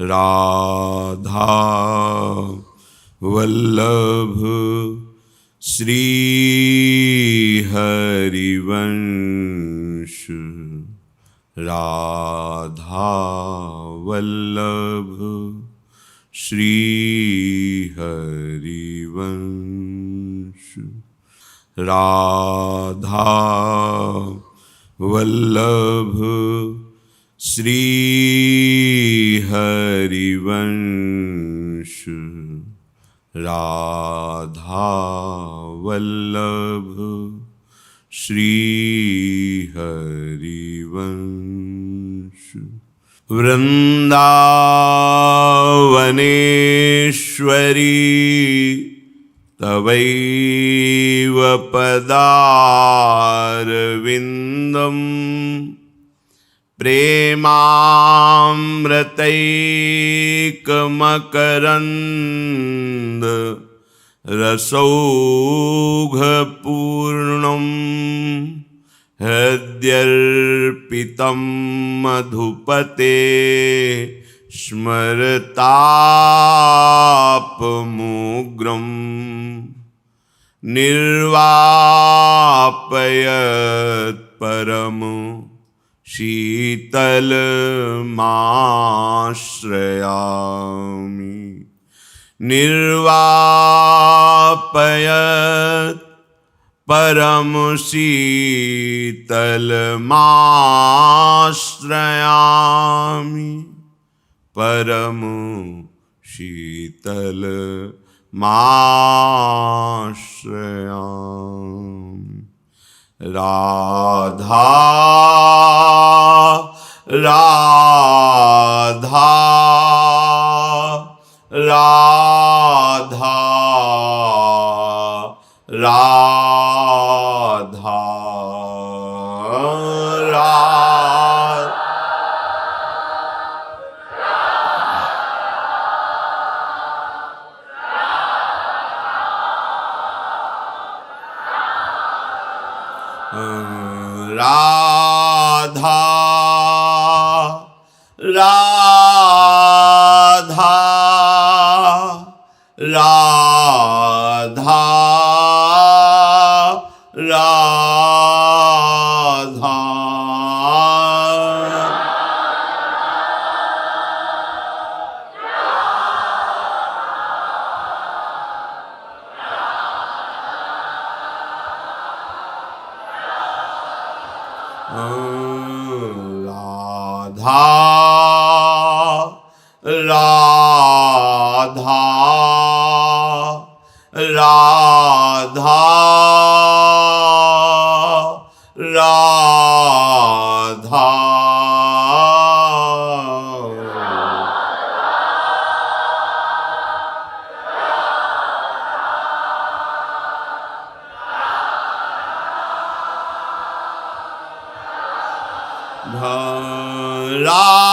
राधा वल्लभ श्री हरिवंश। राधा वल्लभ श्री हरिवंश। राधा वल्लभ श्री हरिवंश। राधा वल्लभ श्री हरिवंश। वृंदावनेश्वरी तवैव पदारविन्दम् प्रेमामृतैकमकरन्द रसौघपूर्णम् हृद्यर्पितं मधुपते स्मरतापमुग्रम् निर्वापयत् परम शीतलमाश्रयामि। निर्वापयत् परम शीतलमाश्रयामि। परम शीतलमाश्रयामि। राधा राधा राधा राधा राधा राधा राधा राधा राधा राधा राधा राधा राधा राधा राधा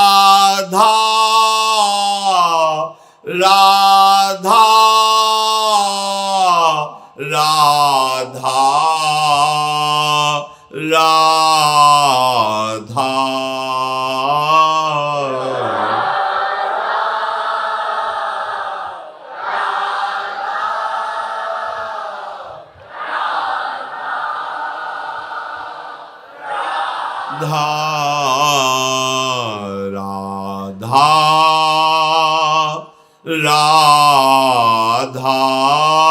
राधा राधा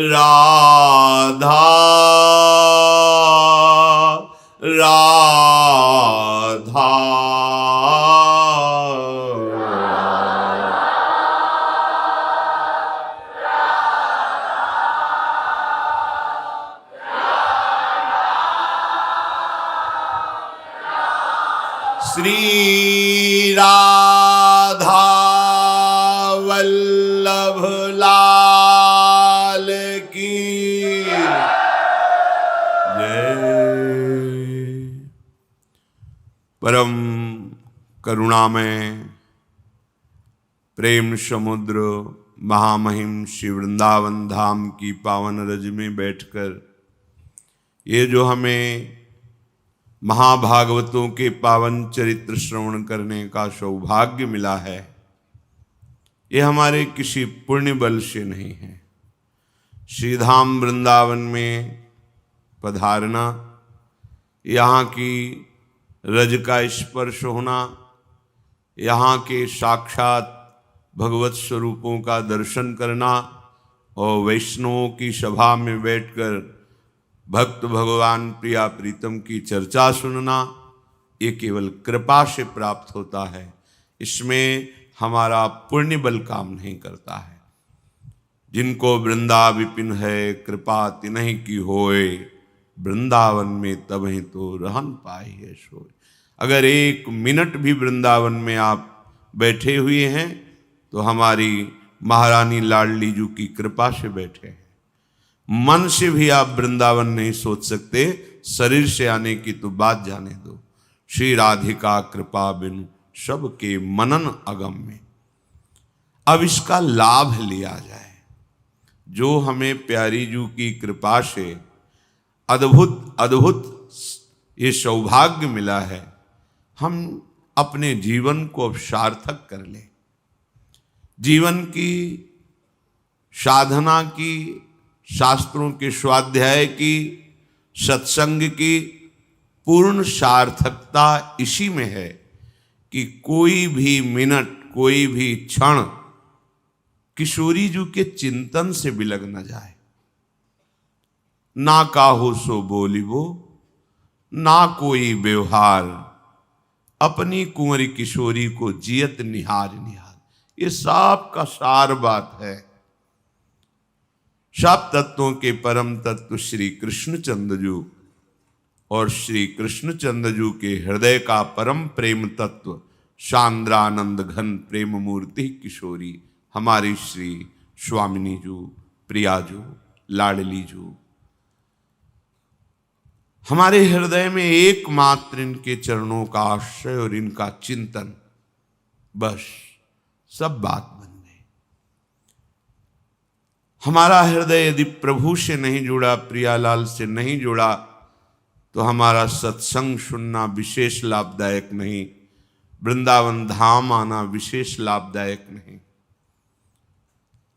राधा राधा श्री राधा वल्लभ लाल की जय। परम करुणामय प्रेम समुद्र महामहिम श्री वृंदावन धाम की पावन रज में बैठकर ये जो हमें महाभागवतों के पावन चरित्र श्रवण करने का सौभाग्य मिला है, ये हमारे किसी पुण्य बल से नहीं है। श्रीधाम वृंदावन में पधारना, यहाँ की रज का स्पर्श होना, यहाँ के साक्षात भगवत स्वरूपों का दर्शन करना और वैष्णवों की सभा में बैठकर भक्त भगवान प्रिया प्रीतम की चर्चा सुनना, ये केवल कृपा से प्राप्त होता है। इसमें हमारा पुण्य बल काम नहीं करता है। जिनको वृंदा विपिन है, कृपा तिन्हि की होए, वृंदावन में तबहि तो रहन पाई है सोए। अगर एक मिनट भी वृंदावन में आप बैठे हुए हैं तो हमारी महारानी लाडली जी की कृपा से बैठे हैं। मन से भी आप वृंदावन नहीं सोच सकते, शरीर से आने की तो बात जाने दो। श्री राधिका कृपा बिनु सबके मनन अगम में। अब इसका लाभ लिया जाए। जो हमें प्यारी जू की कृपा से अद्भुत अद्भुत ये सौभाग्य मिला है, हम अपने जीवन को अब सार्थक कर लें। जीवन की साधना की, शास्त्रों के स्वाध्याय की, सत्संग की पूर्ण सार्थकता इसी में है कि कोई भी मिनट, कोई भी क्षण किशोरी जी के चिंतन से बिलग न जाए। ना काहो सो बोलिबो, ना कोई व्यवहार, अपनी कुंवरी किशोरी को जियत निहार निहार। ये सब का सार बात है। सब तत्वों के परम तत्व श्री कृष्णचंद्र जी और श्री कृष्णचंद्र जी के हृदय का परम प्रेम तत्व सांद्रानंद घन प्रेम मूर्ति किशोरी हमारी श्री स्वामिनी जी, प्रिया जी, लाडली जी, हमारे हृदय में एकमात्र इनके चरणों का आश्रय और इनका चिंतन, बस सब बात बन गई। हमारा हृदय यदि प्रभु से नहीं जुड़ा, प्रियालाल से नहीं जुड़ा, तो हमारा सत्संग सुनना विशेष लाभदायक नहीं, वृंदावन धाम आना विशेष लाभदायक नहीं।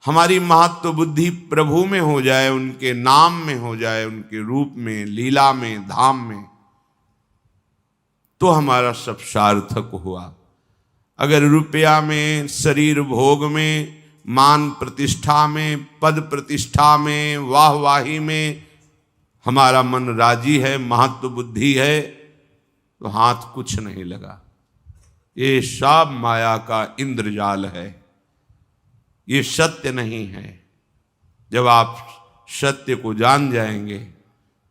हमारी महत्व बुद्धि प्रभु में हो जाए, उनके नाम में हो जाए, उनके रूप में, लीला में, धाम में, तो हमारा सब सार्थक हुआ। अगर रुपया में, शरीर भोग में, मान प्रतिष्ठा में, पद प्रतिष्ठा में, वाहवाही में हमारा मन राजी है, महत्व बुद्धि है, तो हाथ कुछ नहीं लगा। ये सब माया का इंद्रजाल है, ये सत्य नहीं है। जब आप सत्य को जान जाएंगे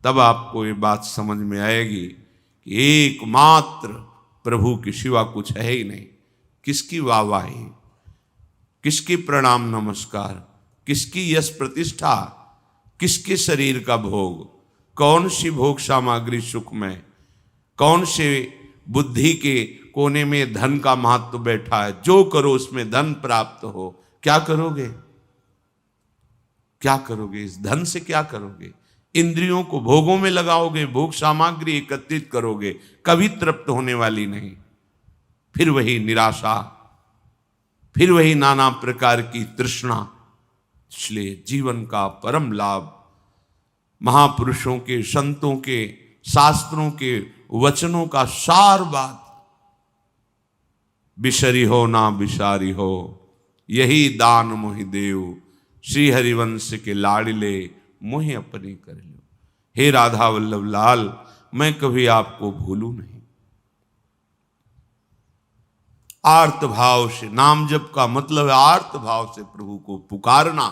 तब आपको ये बात समझ में आएगी कि एकमात्र प्रभु के सिवा कुछ है ही नहीं। किसकी वाहवाही, किसकी प्रणाम नमस्कार, किसकी यश प्रतिष्ठा, किसके शरीर का भोग, कौन सी भोग सामग्री सुख में, कौन से बुद्धि के कोने में धन का महत्व बैठा है। जो करो उसमें धन प्राप्त हो, क्या करोगे? क्या करोगे? इस धन से क्या करोगे? इंद्रियों को भोगों में लगाओगे, भोग सामग्री एकत्रित करोगे, कभी तृप्त होने वाली नहीं। फिर वही निराशा, फिर वही नाना प्रकार की तृष्णा। इसलिए जीवन का परम लाभ महापुरुषों के, संतों के, शास्त्रों के वचनों का सार बात, बिसरी हो ना बिसारी हो, यही दान मोहि देव, श्री हरिवंश के लाडले मोहि अपने कर लो। हे राधा वल्लभ लाल, मैं कभी आपको भूलू नहीं। आर्त भाव से, नाम जप का मतलब है आर्त भाव से प्रभु को पुकारना।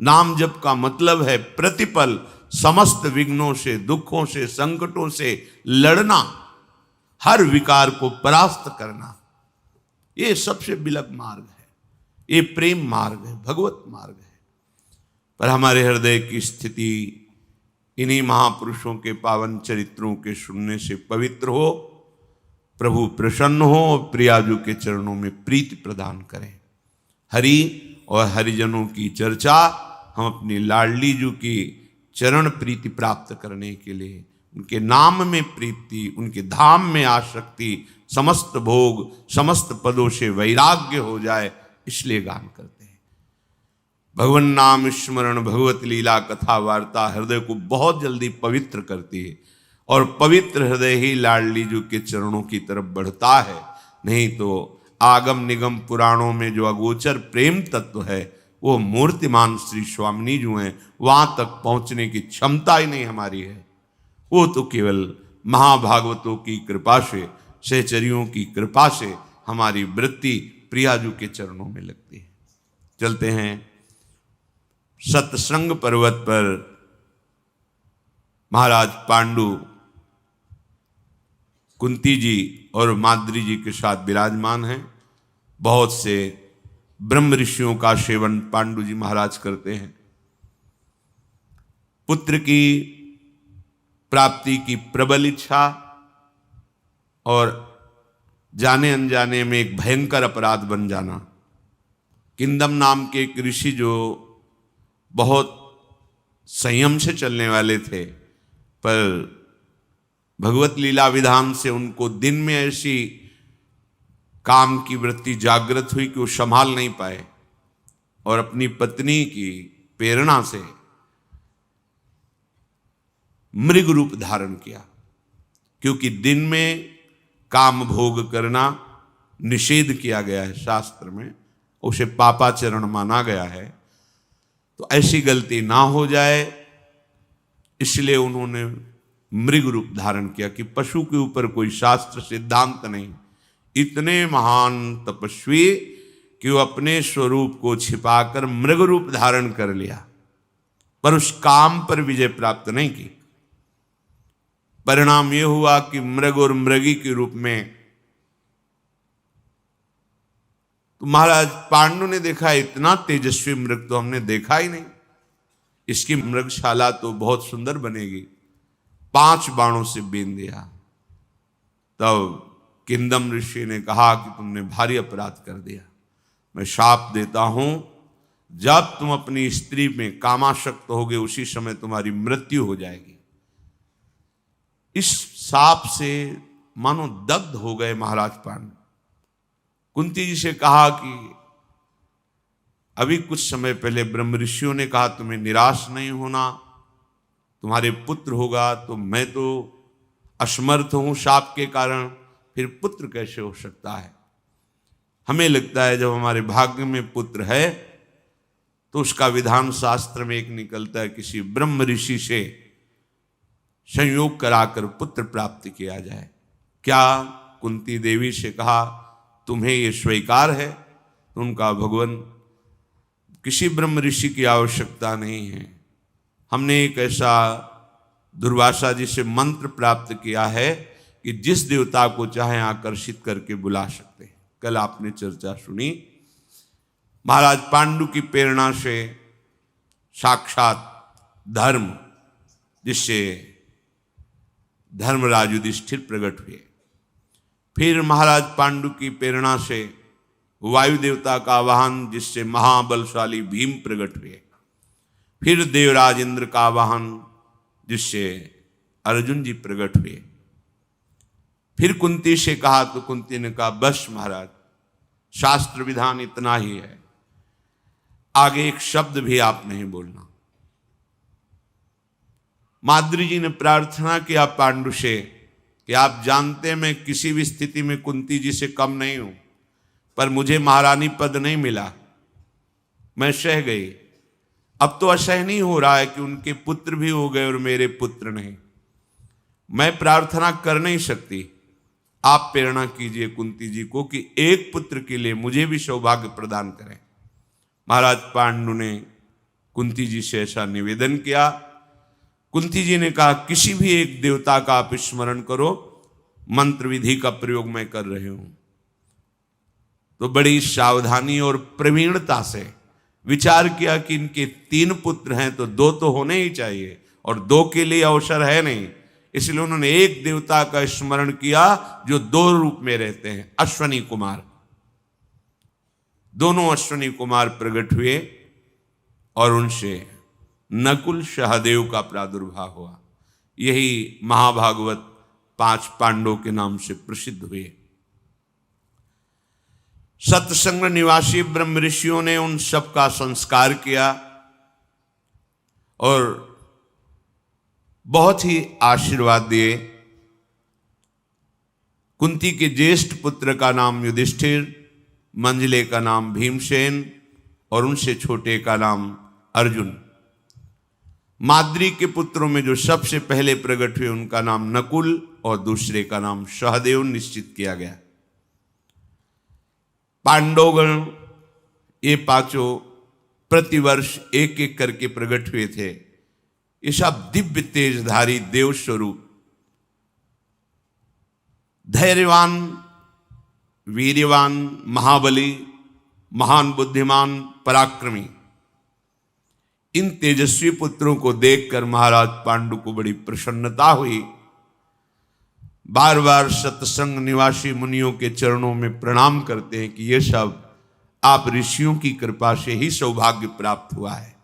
नाम जप का मतलब है प्रतिपल समस्त विघ्नों से, दुखों से, संकटों से लड़ना, हर विकार को परास्त करना। ये सबसे बिलग मार्ग है, ये प्रेम मार्ग है, भगवत मार्ग है। पर हमारे हृदय की स्थिति इन्हीं महापुरुषों के पावन चरित्रों के सुनने से पवित्र हो, प्रभु प्रसन्न हो और प्रियाजू के चरणों में प्रीति प्रदान करें। हरि और हरिजनों की चर्चा हम अपनी लाडली जू की चरण प्रीति प्राप्त करने के लिए उनके नाम में प्रीति, उनके धाम में आसक्ति, समस्त भोग समस्त पदों से वैराग्य हो जाए, इसलिए गान करते हैं। भगवान नाम स्मरण, भगवत लीला कथा वार्ता हृदय को बहुत जल्दी पवित्र करती है, और पवित्र हृदय ही लाडली जी के चरणों की तरफ बढ़ता है। नहीं तो आगम निगम पुराणों में जो अगोचर प्रेम तत्व है वो मूर्तिमान श्री स्वामिनी जो हैं, वहां तक पहुंचने की क्षमता ही नहीं हमारी है। वो तो केवल महाभागवतों की कृपा से, सहचरियों की कृपा से हमारी वृत्ति प्रियाजू के चरणों में लगती है। चलते हैं सतसंग पर्वत पर। महाराज पांडु कुंती जी और माद्री जी के साथ विराजमान हैं। बहुत से ब्रह्म ऋषियों का सेवन पांडु जी महाराज करते हैं। पुत्र की प्राप्ति की प्रबल इच्छा और जाने अनजाने में एक भयंकर अपराध बन जाना। किंदम नाम के एक ऋषि जो बहुत संयम से चलने वाले थे, पर भगवत लीला विधान से उनको दिन में ऐसी काम की वृत्ति जागृत हुई कि वो संभाल नहीं पाए और अपनी पत्नी की प्रेरणा से मृग रूप धारण किया। क्योंकि दिन में काम भोग करना निषेध किया गया है शास्त्र में, उसे पापाचरण माना गया है। तो ऐसी गलती ना हो जाए इसलिए उन्होंने मृग रूप धारण किया कि पशु के ऊपर कोई शास्त्र सिद्धांत नहीं। इतने महान तपस्वी कि वो अपने स्वरूप को छिपाकर मृग रूप धारण कर लिया, पर उस काम पर विजय प्राप्त नहीं की। परिणाम यह हुआ कि मृग और मृगी के रूप में तो महाराज पांडु ने देखा इतना तेजस्वी मृग तो हमने देखा ही नहीं, इसकी मृगशाला तो बहुत सुंदर बनेगी। 5 बाणों से बीन दिया। तब किंदम ऋषि ने कहा कि तुमने भारी अपराध कर दिया, मैं शाप देता हूं, जब तुम अपनी स्त्री में कामासक्त होगे उसी समय तुम्हारी मृत्यु हो जाएगी। इस शाप से मानो दग्ध हो गए महाराज पांडु। कुंती जी से कहा कि अभी कुछ समय पहले ब्रह्म ऋषियों ने कहा तुम्हें निराश नहीं होना, तुम्हारे पुत्र होगा। तो मैं तो असमर्थ हूं शाप के कारण, फिर पुत्र कैसे हो सकता है। हमें लगता है जब हमारे भाग्य में पुत्र है तो उसका विधान शास्त्र में एक निकलता है, किसी ब्रह्म ऋषि से संयोग कराकर पुत्र प्राप्त किया जाए। क्या कुंती देवी से कहा तुम्हें ये स्वीकार है? तो उनका भगवान किसी ब्रह्म ऋषि की आवश्यकता नहीं है, हमने एक ऐसा दुर्वासा जी से मंत्र प्राप्त किया है कि जिस देवता को चाहे आकर्षित करके बुला सकते हैं। कल आपने चर्चा सुनी, महाराज पांडु की प्रेरणा से साक्षात धर्म, जिससे धर्मराज युधिष्ठिर प्रकट हुए। फिर महाराज पांडु की प्रेरणा से वायु देवता का वाहन, जिससे महाबलशाली भीम प्रकट हुए। फिर देवराज इंद्र का वाहन, जिससे अर्जुन जी प्रकट हुए। फिर कुंती से कहा तो कुंती ने कहा बस महाराज, शास्त्र विधान इतना ही है, आगे एक शब्द भी आप नहीं बोलना। माद्री जी ने प्रार्थना किया पांडु से कि आप जानते मैं किसी भी स्थिति में कुंती जी से कम नहीं हूं, पर मुझे महारानी पद नहीं मिला, मैं सह गई। अब तो असहनीय हो रहा है कि उनके पुत्र भी हो गए और मेरे पुत्र नहीं। मैं प्रार्थना कर नहीं सकती, आप प्रेरणा कीजिए कुंती जी को कि एक पुत्र के लिए मुझे भी सौभाग्य प्रदान करें। महाराज पांडु ने कुंती जी से ऐसा निवेदन किया। कुंती जी ने कहा किसी भी एक देवता का आप स्मरण करो, मंत्र विधि का प्रयोग मैं कर रही हूं। तो बड़ी सावधानी और प्रवीणता से विचार किया कि इनके 3 पुत्र हैं तो 2 तो होने ही चाहिए, और 2 के लिए अवसर है नहीं, इसलिए उन्होंने एक देवता का स्मरण किया जो 2 रूप में रहते हैं, अश्वनी कुमार। दोनों अश्वनी कुमार प्रकट हुए और उनसे नकुल सहदेव का प्रादुर्भाव हुआ। यही महाभागवत 5 पांडवों के नाम से प्रसिद्ध हुए। सत्संग निवासी ब्रह्म ऋषियों ने उन सब का संस्कार किया और बहुत ही आशीर्वाद दिए। कुंती के ज्येष्ठ पुत्र का नाम युधिष्ठिर, मंझले का नाम भीमसेन और उनसे छोटे का नाम अर्जुन। माद्री के पुत्रों में जो सबसे पहले प्रकट हुए उनका नाम नकुल और दूसरे का नाम सहदेव निश्चित किया गया। पांडवगण ये पांचों प्रतिवर्ष एक एक करके प्रकट हुए थे। ये सब दिव्य तेजधारी देव स्वरूप, धैर्यवान, वीर्यवान, महाबली, महान बुद्धिमान, पराक्रमी, इन तेजस्वी पुत्रों को देखकर महाराज पांडु को बड़ी प्रसन्नता हुई। बार बार सत्संग निवासी मुनियों के चरणों में प्रणाम करते हैं कि ये सब आप ऋषियों की कृपा से ही सौभाग्य प्राप्त हुआ है।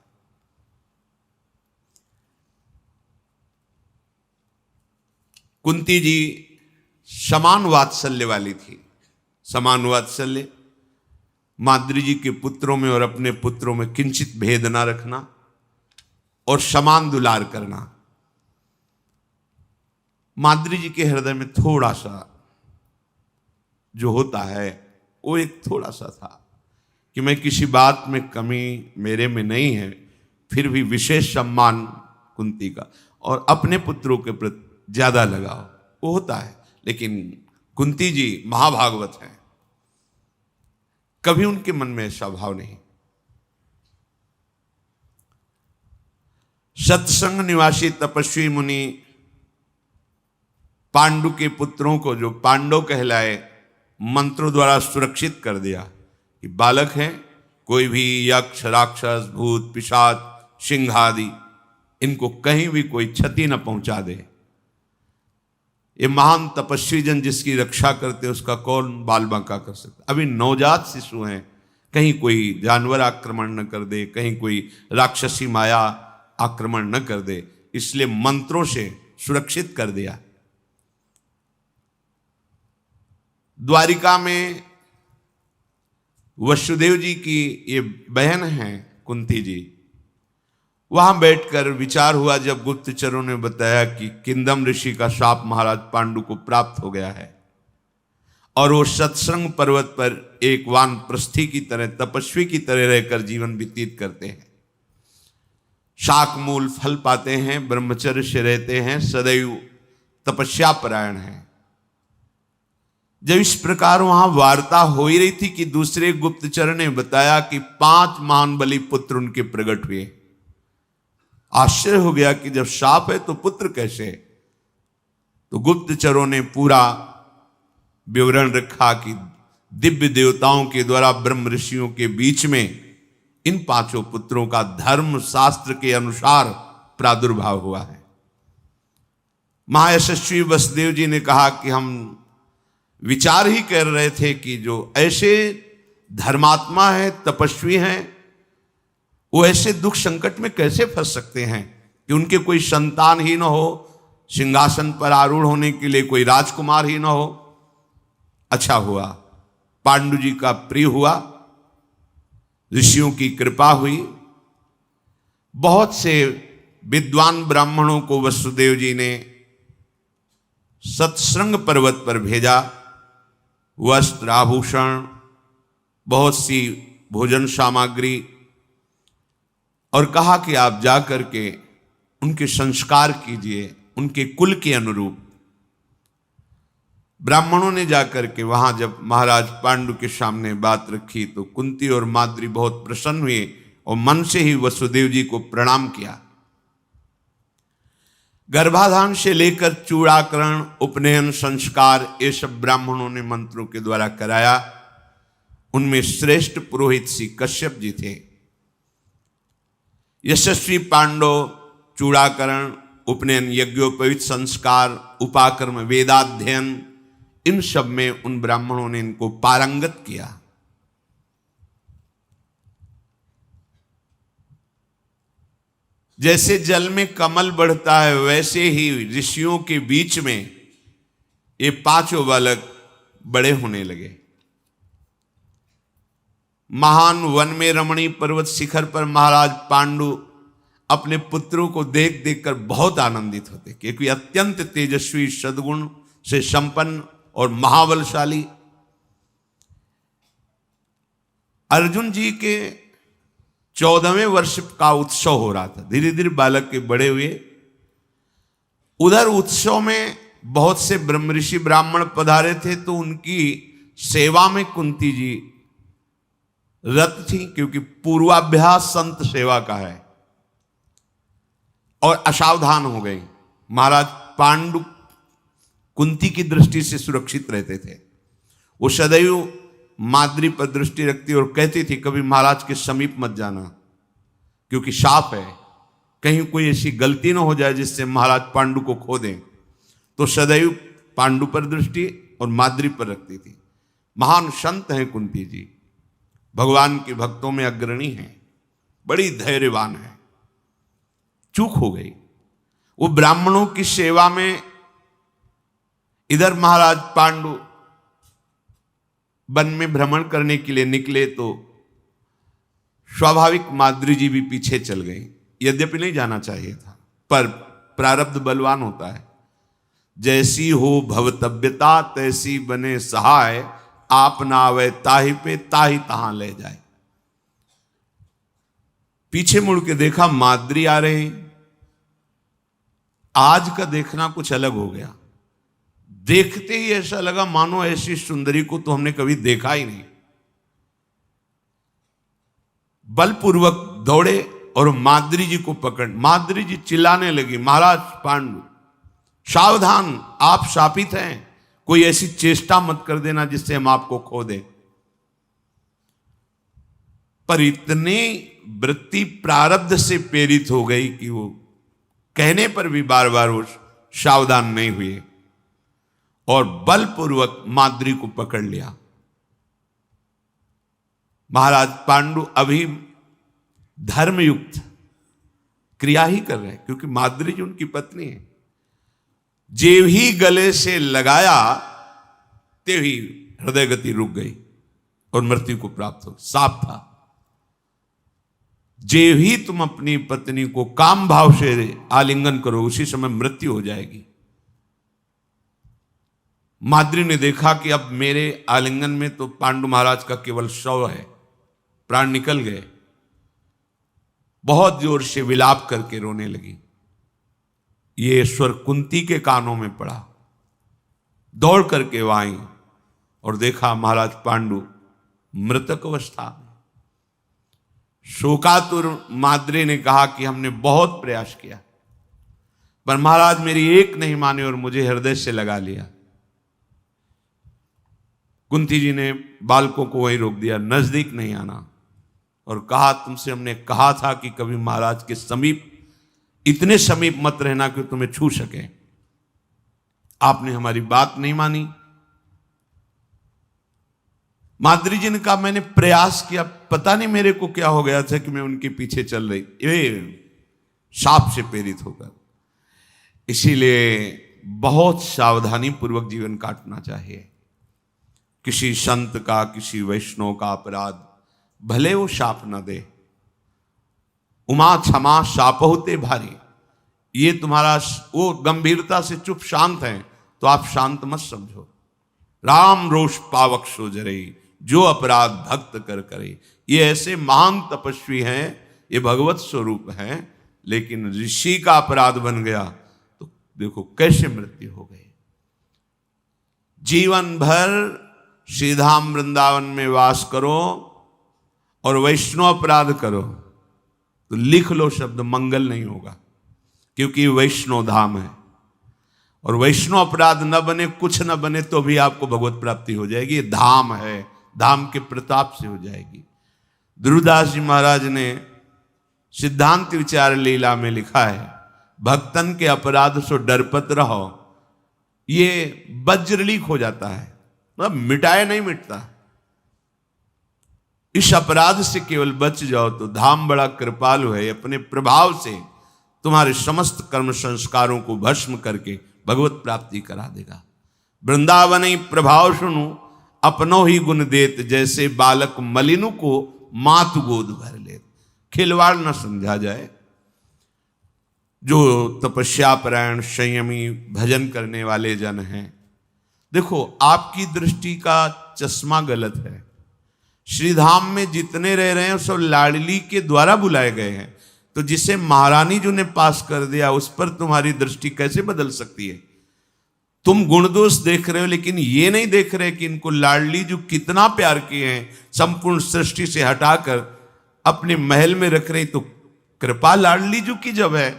कुंती जी समान वात्सल्य वाली थी। समान वात्सल्य, माद्री जी के पुत्रों में और अपने पुत्रों में किंचित भेद ना रखना और समान दुलार करना। माद्री जी के हृदय में थोड़ा सा जो होता है वो एक थोड़ा सा था कि मैं किसी बात में कमी मेरे में नहीं है, फिर भी विशेष सम्मान कुंती का और अपने पुत्रों के प्रति ज्यादा लगाव वो होता है। लेकिन कुंती जी महाभागवत हैं, कभी उनके मन में ऐसा भाव नहीं। सत्संग निवासी तपस्वी मुनि पांडु के पुत्रों को, जो पांडव कहलाए, मंत्रों द्वारा सुरक्षित कर दिया कि बालक हैं, कोई भी यक्ष, राक्षस, भूत, पिशाच, सिंह आदि, इनको कहीं भी कोई क्षति न पहुंचा दे। ये महान तपस्वी जन जिसकी रक्षा करते उसका कौन बाल बांका कर सकता। अभी नवजात शिशु हैं, कहीं कोई जानवर आक्रमण न कर दे, कहीं कोई राक्षसी माया आक्रमण न कर दे, इसलिए मंत्रों से सुरक्षित कर दिया। द्वारिका में वसुदेव जी की ये बहन हैं कुंती जी, वहां बैठकर विचार हुआ जब गुप्तचरों ने बताया कि किंदम ऋषि का शाप महाराज पांडु को प्राप्त हो गया है और वो सत्संग पर्वत पर एक वानप्रस्थी की तरह, तपस्वी की तरह रहकर जीवन व्यतीत करते हैं। शाक मूल फल पाते हैं, ब्रह्मचर्य से रहते हैं, सदैव तपस्या परायण हैं। जब इस प्रकार वहां वार्ता हो ही रही थी कि दूसरे गुप्तचर ने बताया कि 5 महान बली पुत्र उनके प्रकट हुए। आश्चर्य हो गया कि जब शाप है तो पुत्र कैसे? तो गुप्तचरों ने पूरा विवरण रखा कि दिव्य देवताओं के द्वारा ब्रह्म ऋषियों के बीच में इन 5 पुत्रों का धर्म शास्त्र के अनुसार प्रादुर्भाव हुआ है। महायशस्वी वसुदेव जी ने कहा कि हम विचार ही कर रहे थे कि जो ऐसे धर्मात्मा है, तपस्वी हैं, वो ऐसे दुख संकट में कैसे फंस सकते हैं कि उनके कोई संतान ही ना हो, सिंहासन पर आरूढ़ होने के लिए कोई राजकुमार ही ना हो। अच्छा हुआ पांडु जी का प्रिय हुआ, ऋषियों की कृपा हुई। बहुत से विद्वान ब्राह्मणों को वसुदेव जी ने सत्संग पर्वत पर भेजा, वस्त्र, आभूषण, बहुत सी भोजन सामग्री, और कहा कि आप जाकर के उनके संस्कार कीजिए उनके कुल के अनुरूप। ब्राह्मणों ने जाकर के वहां जब महाराज पांडु के सामने बात रखी तो कुंती और माद्री बहुत प्रसन्न हुए और मन से ही वसुदेव जी को प्रणाम किया। गर्भाधान से लेकर चूड़ाकरण, उपनयन संस्कार, ये सब ब्राह्मणों ने मंत्रों के द्वारा कराया। उनमें श्रेष्ठ पुरोहित श्री कश्यप जी थे। यशस्वी पांडव चूड़ाकरण, उपनयन, यज्ञोपवीत संस्कार, उपाकर्म, वेदाध्ययन, इन सब में उन ब्राह्मणों ने इनको पारंगत किया। जैसे जल में कमल बढ़ता है वैसे ही ऋषियों के बीच में ये पांचों बालक बड़े होने लगे। महान वन में रमणीय पर्वत शिखर पर महाराज पांडु अपने पुत्रों को देख देखकर बहुत आनंदित होते, क्योंकि अत्यंत तेजस्वी, सद्गुण से संपन्न और महाबलशाली। अर्जुन जी के 14वें वर्ष का उत्सव हो रहा था, धीरे धीरे बालक के बड़े हुए। उधर उत्सव में बहुत से ब्रह्म ऋषि ब्राह्मण पधारे थे, तो उनकी सेवा में कुंती जी रत थी, क्योंकि पूर्वाभ्यास संत सेवा का है, और असावधान हो गई। महाराज पांडु कुंती की दृष्टि से सुरक्षित रहते थे। वो सदैव माद्री पर दृष्टि रखती और कहती थी कभी महाराज के समीप मत जाना, क्योंकि शाप है, कहीं कोई ऐसी गलती ना हो जाए जिससे महाराज पांडु को खो दें। तो सदैव पांडु पर दृष्टि और माद्री पर रखती थी। महान संत हैं कुंती जी, भगवान के भक्तों में अग्रणी हैं, बड़ी धैर्यवान है। चूक हो गई, वो ब्राह्मणों की सेवा में इधर महाराज पांडु वन में भ्रमण करने के लिए निकले, तो स्वाभाविक माद्री जी भी पीछे चल गई। यद्यपि नहीं जाना चाहिए था, पर प्रारब्ध बलवान होता है। जैसी हो भवतव्यता तैसी बने सहाय, आप ना आवे ताहि पे ताहि तहां ले जाए। पीछे मुड़ के देखा माद्री आ रहे। आज का देखना कुछ अलग हो गया। देखते ही ऐसा लगा मानो ऐसी सुंदरी को तो हमने कभी देखा ही नहीं। बलपूर्वक दौड़े और माद्री जी को पकड़, माद्री जी चिल्लाने लगी, महाराज पांडु सावधान, आप शापित हैं, कोई ऐसी चेष्टा मत कर देना जिससे हम आपको खो दें। पर इतने वृत्ति प्रारब्ध से प्रेरित हो गई कि वो कहने पर भी बार बार वो सावधान नहीं हुए और बलपूर्वक माद्री को पकड़ लिया। महाराज पांडु अभी धर्मयुक्त क्रिया ही कर रहे हैं, क्योंकि माद्री जी उनकी पत्नी है। जेव ही गले से लगाया तेव ही हृदय गति रुक गई और मृत्यु को प्राप्त हो। साफ था, जेव ही तुम अपनी पत्नी को काम भाव से आलिंगन करो उसी समय मृत्यु हो जाएगी। माद्री ने देखा कि अब मेरे आलिंगन में तो पांडु महाराज का केवल शव है, प्राण निकल गए। बहुत जोर से विलाप करके रोने लगी। ये स्वर कुंती के कानों में पड़ा। दौड़ करके वहां आई और देखा महाराज पांडु मृतक अवस्था में। शोकातुर माद्री ने कहा कि हमने बहुत प्रयास किया, पर महाराज मेरी एक नहीं माने और मुझे हृदय से लगा लिया। कुंती जी ने बालकों को वहीं रोक दिया, नजदीक नहीं आना, और कहा तुमसे हमने कहा था कि कभी महाराज के समीप, इतने समीप मत रहना कि तुम्हें छू सके। आपने हमारी बात नहीं मानी। माद्री जी ने कहा मैंने प्रयास किया, पता नहीं मेरे को क्या हो गया था कि मैं उनके पीछे चल रही, ये शाप से प्रेरित होकर। इसीलिए बहुत सावधानी पूर्वक जीवन काटना चाहिए। किसी संत का, किसी वैष्णव का अपराध भले वो शाप न दे, उमा क्षमा शाप होते भारी। ये तुम्हारा वो गंभीरता से चुप शांत है तो आप शांत मत समझो। राम रोष पावक सो जरे, जो अपराध भक्त कर करे। ये ऐसे महान तपस्वी हैं, ये भगवत स्वरूप हैं, लेकिन ऋषि का अपराध बन गया तो देखो कैसे मृत्यु हो गई। जीवन भर श्रीधाम वृंदावन में वास करो और वैष्णव अपराध करो तो लिख लो शब्द मंगल नहीं होगा, क्योंकि वैष्णव धाम है। और वैष्णव अपराध न बने, कुछ न बने तो भी आपको भगवत प्राप्ति हो जाएगी। ये धाम है, धाम के प्रताप से हो जाएगी। ध्रुवदास जी महाराज ने सिद्धांत विचार लीला में लिखा है, भक्तन के अपराध सो डरपत रहो। ये वज्रलीक हो जाता है, मतलब मिटाए नहीं मिटता। इस अपराध से केवल बच जाओ तो धाम बड़ा कृपालु है, अपने प्रभाव से तुम्हारे समस्त कर्म संस्कारों को भस्म करके भगवत प्राप्ति करा देगा। वृंदावन ही प्रभाव सुनु अपनो ही गुण देत, जैसे बालक मलिनु को मातु गोद भर ले। खिलवाड़ न समझा जाए। जो तपस्या परायण संयमी भजन करने वाले जन हैं, देखो आपकी दृष्टि का चश्मा गलत है। श्रीधाम में जितने रह रहे हैं सब लाडली के द्वारा बुलाए गए हैं, तो जिसे महारानी जी ने पास कर दिया उस पर तुम्हारी दृष्टि कैसे बदल सकती है? तुम गुण दोष देख रहे हो, लेकिन ये नहीं देख रहे कि इनको लाडली जो कितना प्यार किए हैं, संपूर्ण सृष्टि से हटाकर अपने महल में रख रही। तो कृपा लाडली जी की जब है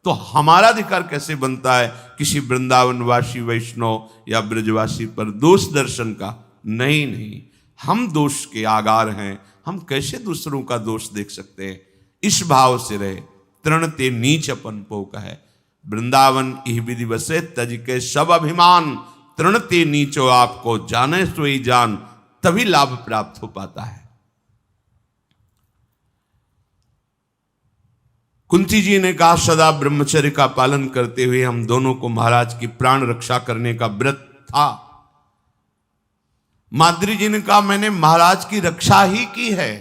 तो हमारा अधिकार कैसे बनता है किसी वृंदावनवासी वैष्णव या ब्रजवासी पर दोष दर्शन का? नहीं नहीं, हम दोष के आगार हैं, हम कैसे दूसरों का दोष देख सकते हैं? इस भाव से रहे। तृणते नीच अपन पो कहे, वृंदावन इह विधि बसे तज के सब अभिमान। तृणते नीचो आपको जाने सोई जान, तभी लाभ प्राप्त हो पाता है। कुंती जी ने कहा सदा ब्रह्मचर्य का पालन करते हुए हम दोनों को महाराज की प्राण रक्षा करने का व्रत था। माद्री जी ने कहा मैंने महाराज की रक्षा ही की है,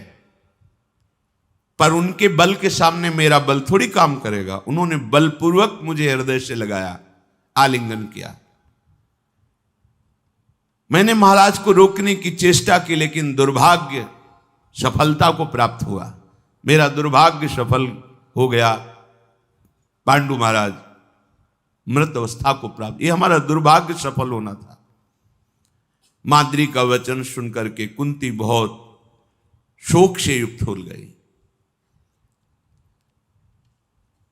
पर उनके बल के सामने मेरा बल थोड़ी काम करेगा। उन्होंने बलपूर्वक मुझे हृदय से लगाया, आलिंगन किया। मैंने महाराज को रोकने की चेष्टा की, लेकिन दुर्भाग्य सफलता को प्राप्त हुआ। मेरा दुर्भाग्य सफल हो गया। पांडु महाराज मृत अवस्था को प्राप्त, ये हमारा दुर्भाग्य सफल होना था। माद्री का वचन सुनकर के कुंती बहुत शोक से युक्त हो गई।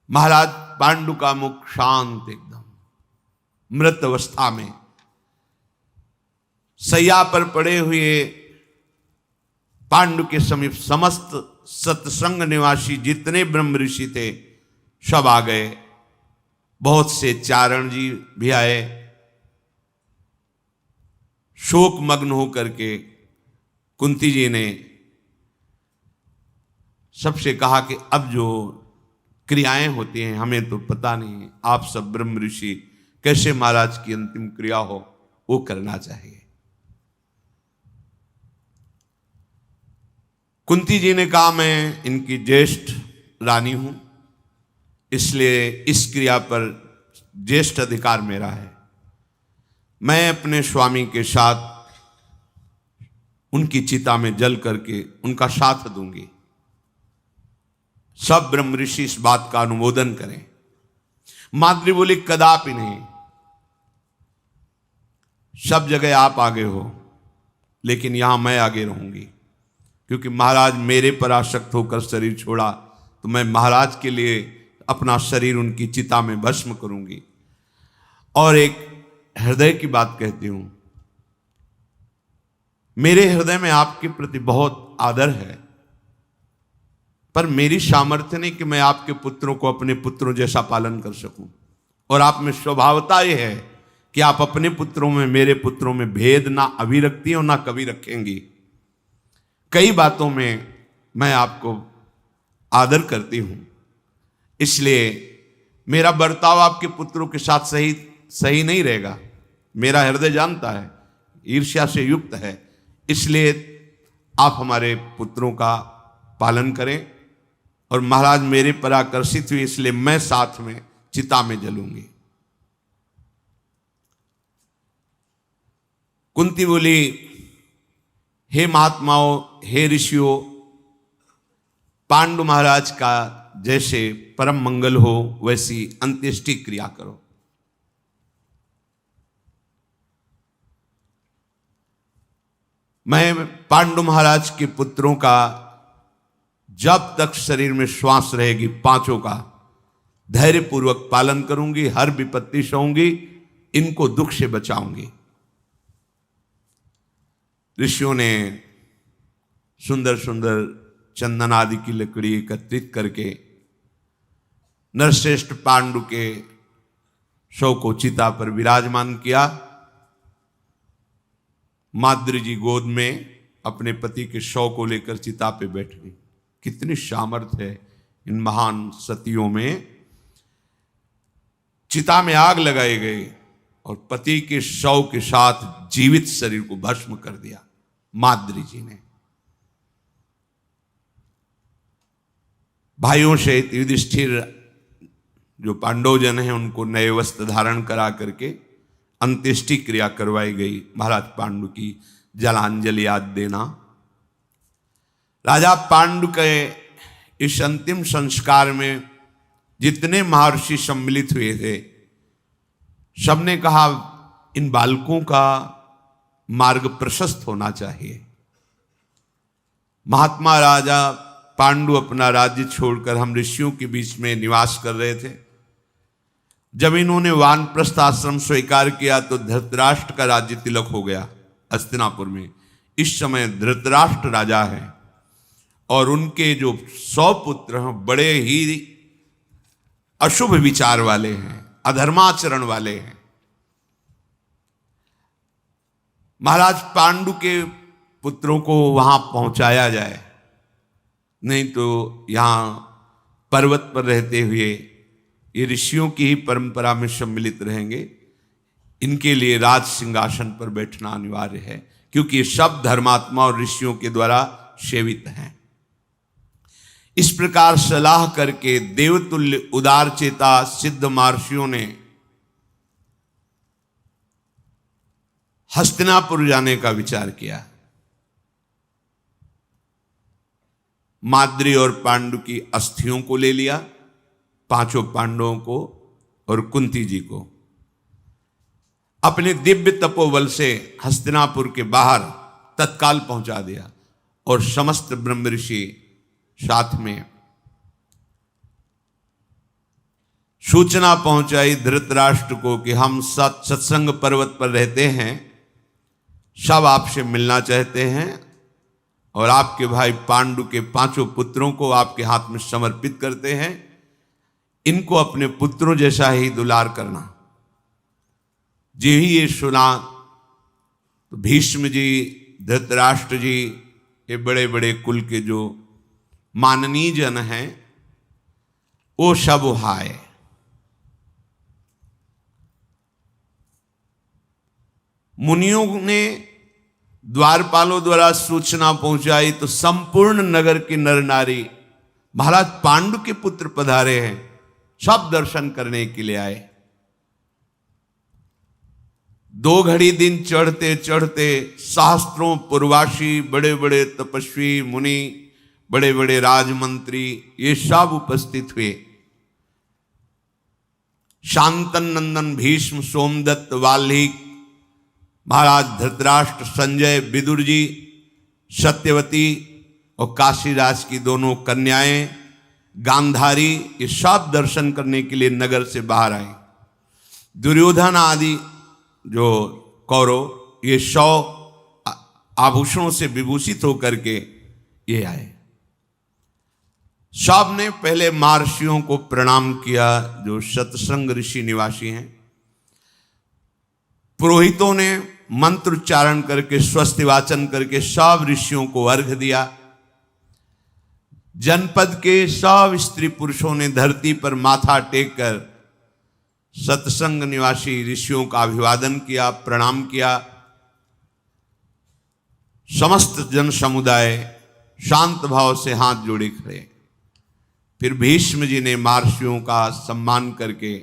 महाराज पांडु का मुख शांत, एकदम मृत अवस्था में सैया पर पड़े हुए पांडु के समीप समस्त सत्संग निवासी जितने ब्रह्म ऋषि थे सब आ गए। बहुत से चारण जी भी आए। शोक मग्न होकर के कुंती जी ने सबसे कहा कि अब जो क्रियाएं होती हैं हमें तो पता नहीं, आप सब ब्रह्म ऋषि कैसे महाराज की अंतिम क्रिया हो वो करना चाहिए। कुंती जी ने कहा मैं इनकी ज्येष्ठ रानी हूं, इसलिए इस क्रिया पर ज्येष्ठ अधिकार मेरा है। मैं अपने स्वामी के साथ उनकी चिता में जल करके उनका साथ दूंगी। सब ब्रह्म ऋषि इस बात का अनुमोदन करें। माद्री बोली कदापि नहीं, सब जगह आप आगे हो, लेकिन यहां मैं आगे रहूंगी, क्योंकि महाराज मेरे पर आसक्त होकर शरीर छोड़ा तो मैं महाराज के लिए अपना शरीर उनकी चिता में भस्म करूंगी। और एक हृदय की बात कहती हूं, मेरे हृदय में आपके प्रति बहुत आदर है, पर मेरी सामर्थ्य नहीं कि मैं आपके पुत्रों को अपने पुत्रों जैसा पालन कर सकूं। और आप में स्वभावता यह है कि आप अपने पुत्रों में मेरे पुत्रों में भेद ना अभी रखती हो ना कभी रखेंगी। कई बातों में मैं आपको आदर करती हूं, इसलिए मेरा बर्ताव आपके पुत्रों के साथ सही नहीं रहेगा। मेरा हृदय जानता है ईर्ष्या से युक्त है, इसलिए आप हमारे पुत्रों का पालन करें। और महाराज मेरे पर आकर्षित हुए, इसलिए मैं साथ में चिता में जलूंगी। कुंती बोली हे महात्माओं, हे ऋषियों, पांडु महाराज का जैसे परम मंगल हो वैसी अंत्येष्टि क्रिया करो। मैं पांडु महाराज के पुत्रों का जब तक शरीर में श्वास रहेगी पांचों का धैर्यपूर्वक पालन करूंगी, हर विपत्ति सहूंगी, इनको दुख से बचाऊंगी। ऋषियों ने सुंदर सुंदर चंदन आदि की लकड़ी एकत्रित करके नरश्रेष्ठ पांडु के शव को चिता पर विराजमान किया। माद्री जी गोद में अपने पति के शव को लेकर चिता पे बैठ गई। कितनी सामर्थ्य है इन महान सतियों में चिता में आग लगाई गई और पति के शव के साथ जीवित शरीर को भस्म कर दिया माद्री जी ने। भाइयों सहित युधिष्ठिर जो पांडवजन हैं उनको नए वस्त्र धारण करा करके अंत्येष्टि क्रिया करवाई गई। महाराज पांडु की जलांजलि याद देना। राजा पांडु के इस अंतिम संस्कार में जितने महर्षि सम्मिलित हुए थे सबने कहा इन बालकों का मार्ग प्रशस्त होना चाहिए। महात्मा राजा पांडु अपना राज्य छोड़कर हम ऋषियों के बीच में निवास कर रहे थे। जब इन्होंने वानप्रस्थ आश्रम स्वीकार किया तो धृतराष्ट्र का राज्य तिलक हो गया हस्तिनापुर में। इस समय धृतराष्ट्र राजा हैं और उनके जो 100 पुत्र हैं बड़े ही अशुभ विचार वाले हैं, अधर्माचरण वाले हैं। महाराज पांडु के पुत्रों को वहां पहुंचाया जाए, नहीं तो यहां पर्वत पर रहते हुए ये ऋषियों की ही परंपरा में सम्मिलित रहेंगे। इनके लिए राज सिंहासन पर बैठना अनिवार्य है क्योंकि ये सब धर्मात्मा और ऋषियों के द्वारा सेवित हैं। इस प्रकार सलाह करके देवतुल्य उदार चेता सिद्ध महर्षियों ने हस्तिनापुर जाने का विचार किया। माद्री और पांडु की अस्थियों को ले लिया, 5 पांडवों को और कुंती जी को अपने दिव्य तपोबल से हस्तिनापुर के बाहर तत्काल पहुंचा दिया और समस्त ब्रह्म ऋषि साथ में सूचना पहुंचाई धृतराष्ट्र को कि हम सत्संग पर्वत पर रहते हैं, सब आपसे मिलना चाहते हैं और आपके भाई पांडु के 5 पुत्रों को आपके हाथ में समर्पित करते हैं। इनको अपने पुत्रों जैसा ही दुलार करना। जी ही ये सुना तो भीष्म जी, धृतराष्ट्र जी, ये बड़े बड़े कुल के जो माननीय जन हैं वो सब हाय। मुनियों ने द्वारपालों द्वारा सूचना पहुंचाई तो संपूर्ण नगर के नर नारी महाराज पांडु के पुत्र पधारे हैं, सब दर्शन करने के लिए आए। 2 घड़ी दिन चढ़ते चढ़ते सहस्त्रों पूर्वासी, बड़े बड़े तपस्वी मुनि, बड़े बड़े राजमंत्री, ये सब उपस्थित हुए। शांतन नंदन भीष्म, सोमदत्त, वाल्मीकि, महाराज धृतराष्ट्र, संजय, विदुर जी, सत्यवती और काशीराज की दोनों कन्याएं, गांधारी, ये सब दर्शन करने के लिए नगर से बाहर आए। दुर्योधन आदि जो कौरव ये 100 आभूषणों से विभूषित होकर के ये आए। सब ने पहले महर्षियों को प्रणाम किया जो सत्संग ऋषि निवासी हैं। पुरोहितों ने मंत्र उच्चारण करके स्वस्ति वाचन करके सब ऋषियों को अर्घ्य दिया। जनपद के सब स्त्री पुरुषों ने धरती पर माथा टेक कर सत्संग निवासी ऋषियों का अभिवादन किया, प्रणाम किया। समस्त जन समुदाय शांत भाव से हाथ जोड़े खड़े। फिर भीष्म जी ने महर्षियों का सम्मान करके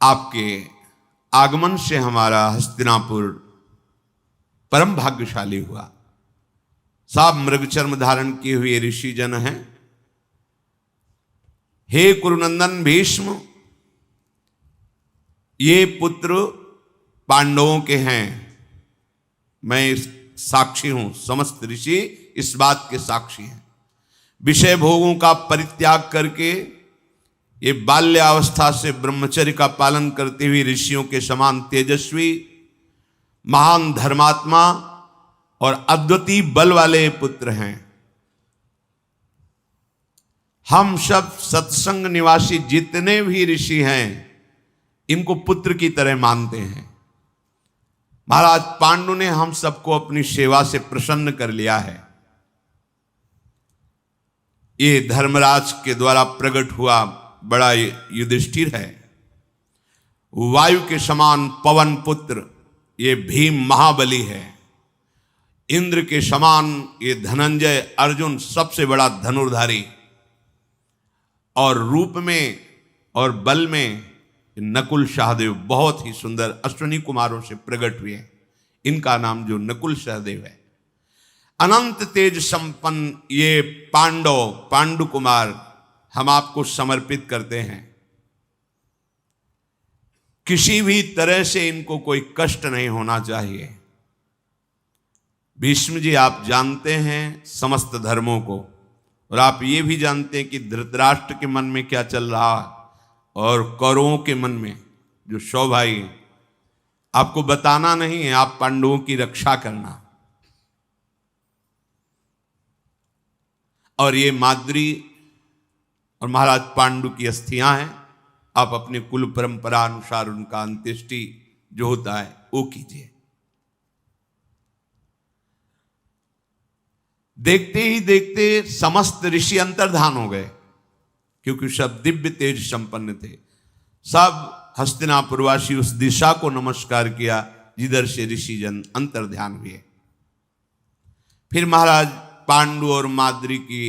आपके आगमन से हमारा हस्तिनापुर परम भाग्यशाली हुआ। सब मृगचर्म धारण किए हुए ऋषि जन हैं। हे कुरुनंदन भीष्म, ये पुत्र पांडवों के हैं। मैं साक्षी हूं, समस्त ऋषि इस बात के साक्षी हैं। विषय भोगों का परित्याग करके ये बाल्यावस्था से ब्रह्मचर्य का पालन करते हुए ऋषियों के समान तेजस्वी, महान धर्मात्मा और अद्वितीय बल वाले पुत्र हैं। हम सब सत्संग निवासी जितने भी ऋषि हैं इनको पुत्र की तरह मानते हैं। महाराज पांडु ने हम सबको अपनी सेवा से प्रसन्न कर लिया है। ये धर्मराज के द्वारा प्रकट हुआ बड़ा युधिष्ठिर है, वायु के समान पवन पुत्र ये भीम महाबली है, इंद्र के समान ये धनंजय अर्जुन सबसे बड़ा धनुर्धारी, और रूप में और बल में नकुल सहदेव बहुत ही सुंदर अश्विनी कुमारों से प्रकट हुए। इनका नाम जो नकुल सहदेव है। अनंत तेज संपन्न ये पांडु कुमार हम आपको समर्पित करते हैं। किसी भी तरह से इनको कोई कष्ट नहीं होना चाहिए। भीष्म जी, आप जानते हैं समस्त धर्मों को, और आप ये भी जानते हैं कि धृतराष्ट्र के मन में क्या चल रहा और कौरवों के मन में, जो 100 भाई हैं। आपको बताना नहीं है, आप पांडवों की रक्षा करना। और ये माद्री और महाराज पांडु की अस्थियां हैं। आप अपने कुल परंपरा अनुसार उनका अंत्येष्टि जो होता है वो कीजिए। देखते ही देखते समस्त ऋषि अंतर्धान हो गए, क्योंकि सब दिव्य तेज संपन्न थे। सब हस्तिनापुरवासी उस दिशा को नमस्कार किया जिधर से ऋषि जन अंतर्ध्यान हुए। फिर महाराज पांडु और माद्री की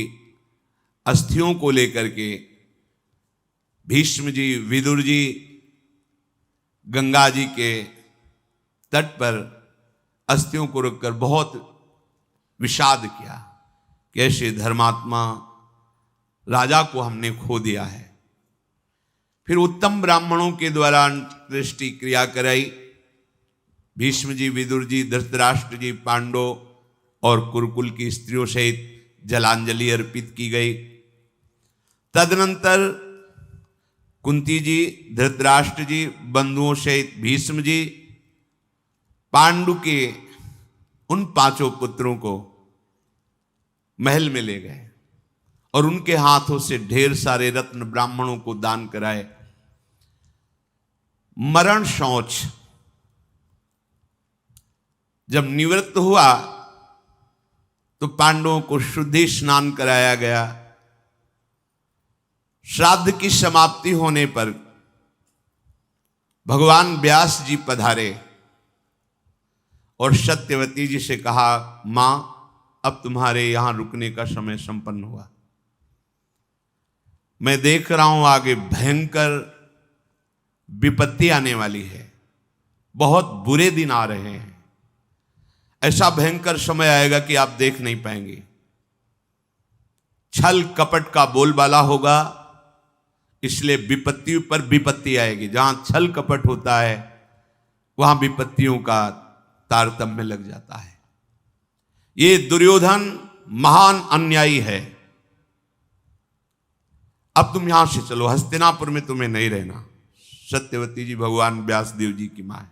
अस्थियों को लेकर के भीष्म जी, विदुर जी गंगा जी के तट पर अस्थियों को रखकर बहुत विषाद किया कि ऐसे धर्मात्मा राजा को हमने खो दिया है। फिर उत्तम ब्राह्मणों के द्वारा अंत्येष्टि क्रिया कराई। भीष्म जी, विदुर जी, धृतराष्ट्र जी, पांडव और कुरुकुल की स्त्रियों सहित जलांजलि अर्पित की गई। तदनंतर कुंती जी, धृतराष्ट्र जी, बंधुओं सहित भीष्म जी पांडु के उन 5 पुत्रों को महल में ले गए और उनके हाथों से ढेर सारे रत्न ब्राह्मणों को दान कराए। मरण शौच जब निवृत्त हुआ तो पांडवों को शुद्धि स्नान कराया गया। श्राद्ध की समाप्ति होने पर भगवान व्यास जी पधारे और सत्यवती जी से कहा, मां, अब तुम्हारे यहां रुकने का समय संपन्न हुआ। मैं देख रहा हूं आगे भयंकर विपत्ति आने वाली है, बहुत बुरे दिन आ रहे हैं। ऐसा भयंकर समय आएगा कि आप देख नहीं पाएंगे। छल कपट का बोलबाला होगा, इसलिए विपत्तियों पर विपत्ति आएगी। जहां छल कपट होता है वहां विपत्तियों का तारतम्य लग जाता है। ये दुर्योधन महान अन्यायी है। अब तुम यहां से चलो, हस्तिनापुर में तुम्हें नहीं रहना। सत्यवती जी भगवान व्यासदेव जी की मां है,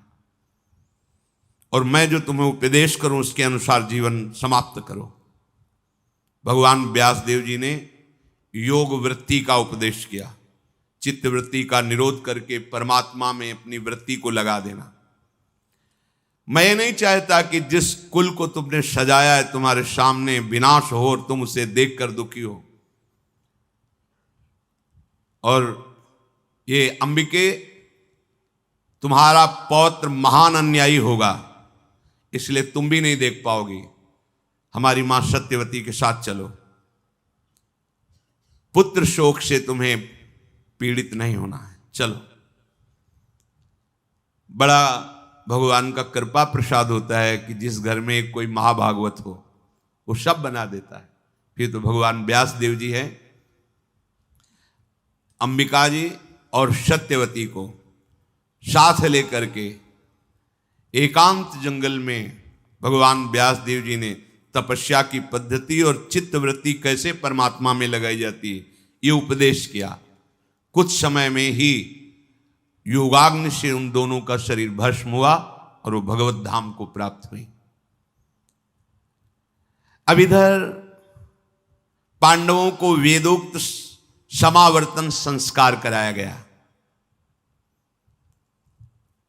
और मैं जो तुम्हें उपदेश करूं उसके अनुसार जीवन समाप्त करो। भगवान व्यासदेव जी ने योग वृत्ति का उपदेश किया। चित्त वृत्ति का निरोध करके परमात्मा में अपनी वृत्ति को लगा देना। मैं नहीं चाहता कि जिस कुल को तुमने सजाया है तुम्हारे सामने विनाश हो और तुम उसे देखकर दुखी हो। और ये अंबिके, तुम्हारा पौत्र महान अन्यायी होगा, इसलिए तुम भी नहीं देख पाओगी। हमारी मां सत्यवती के साथ चलो। पुत्र शोक से तुम्हें पीड़ित नहीं होना है, चलो। बड़ा भगवान का कृपा प्रसाद होता है कि जिस घर में कोई महाभागवत हो वो सब बना देता है। फिर तो भगवान व्यासदेव जी हैं। अंबिका जी और सत्यवती को साथ लेकर के एकांत जंगल में भगवान व्यासदेव जी ने तपस्या की पद्धति और चित्तवृत्ति कैसे परमात्मा में लगाई जाती है ये उपदेश किया। कुछ समय में ही योगाग्नि से उन दोनों का शरीर भस्म हुआ और वो भगवत धाम को प्राप्त हुई। अब इधर पांडवों को वेदोक्त समावर्तन संस्कार कराया गया।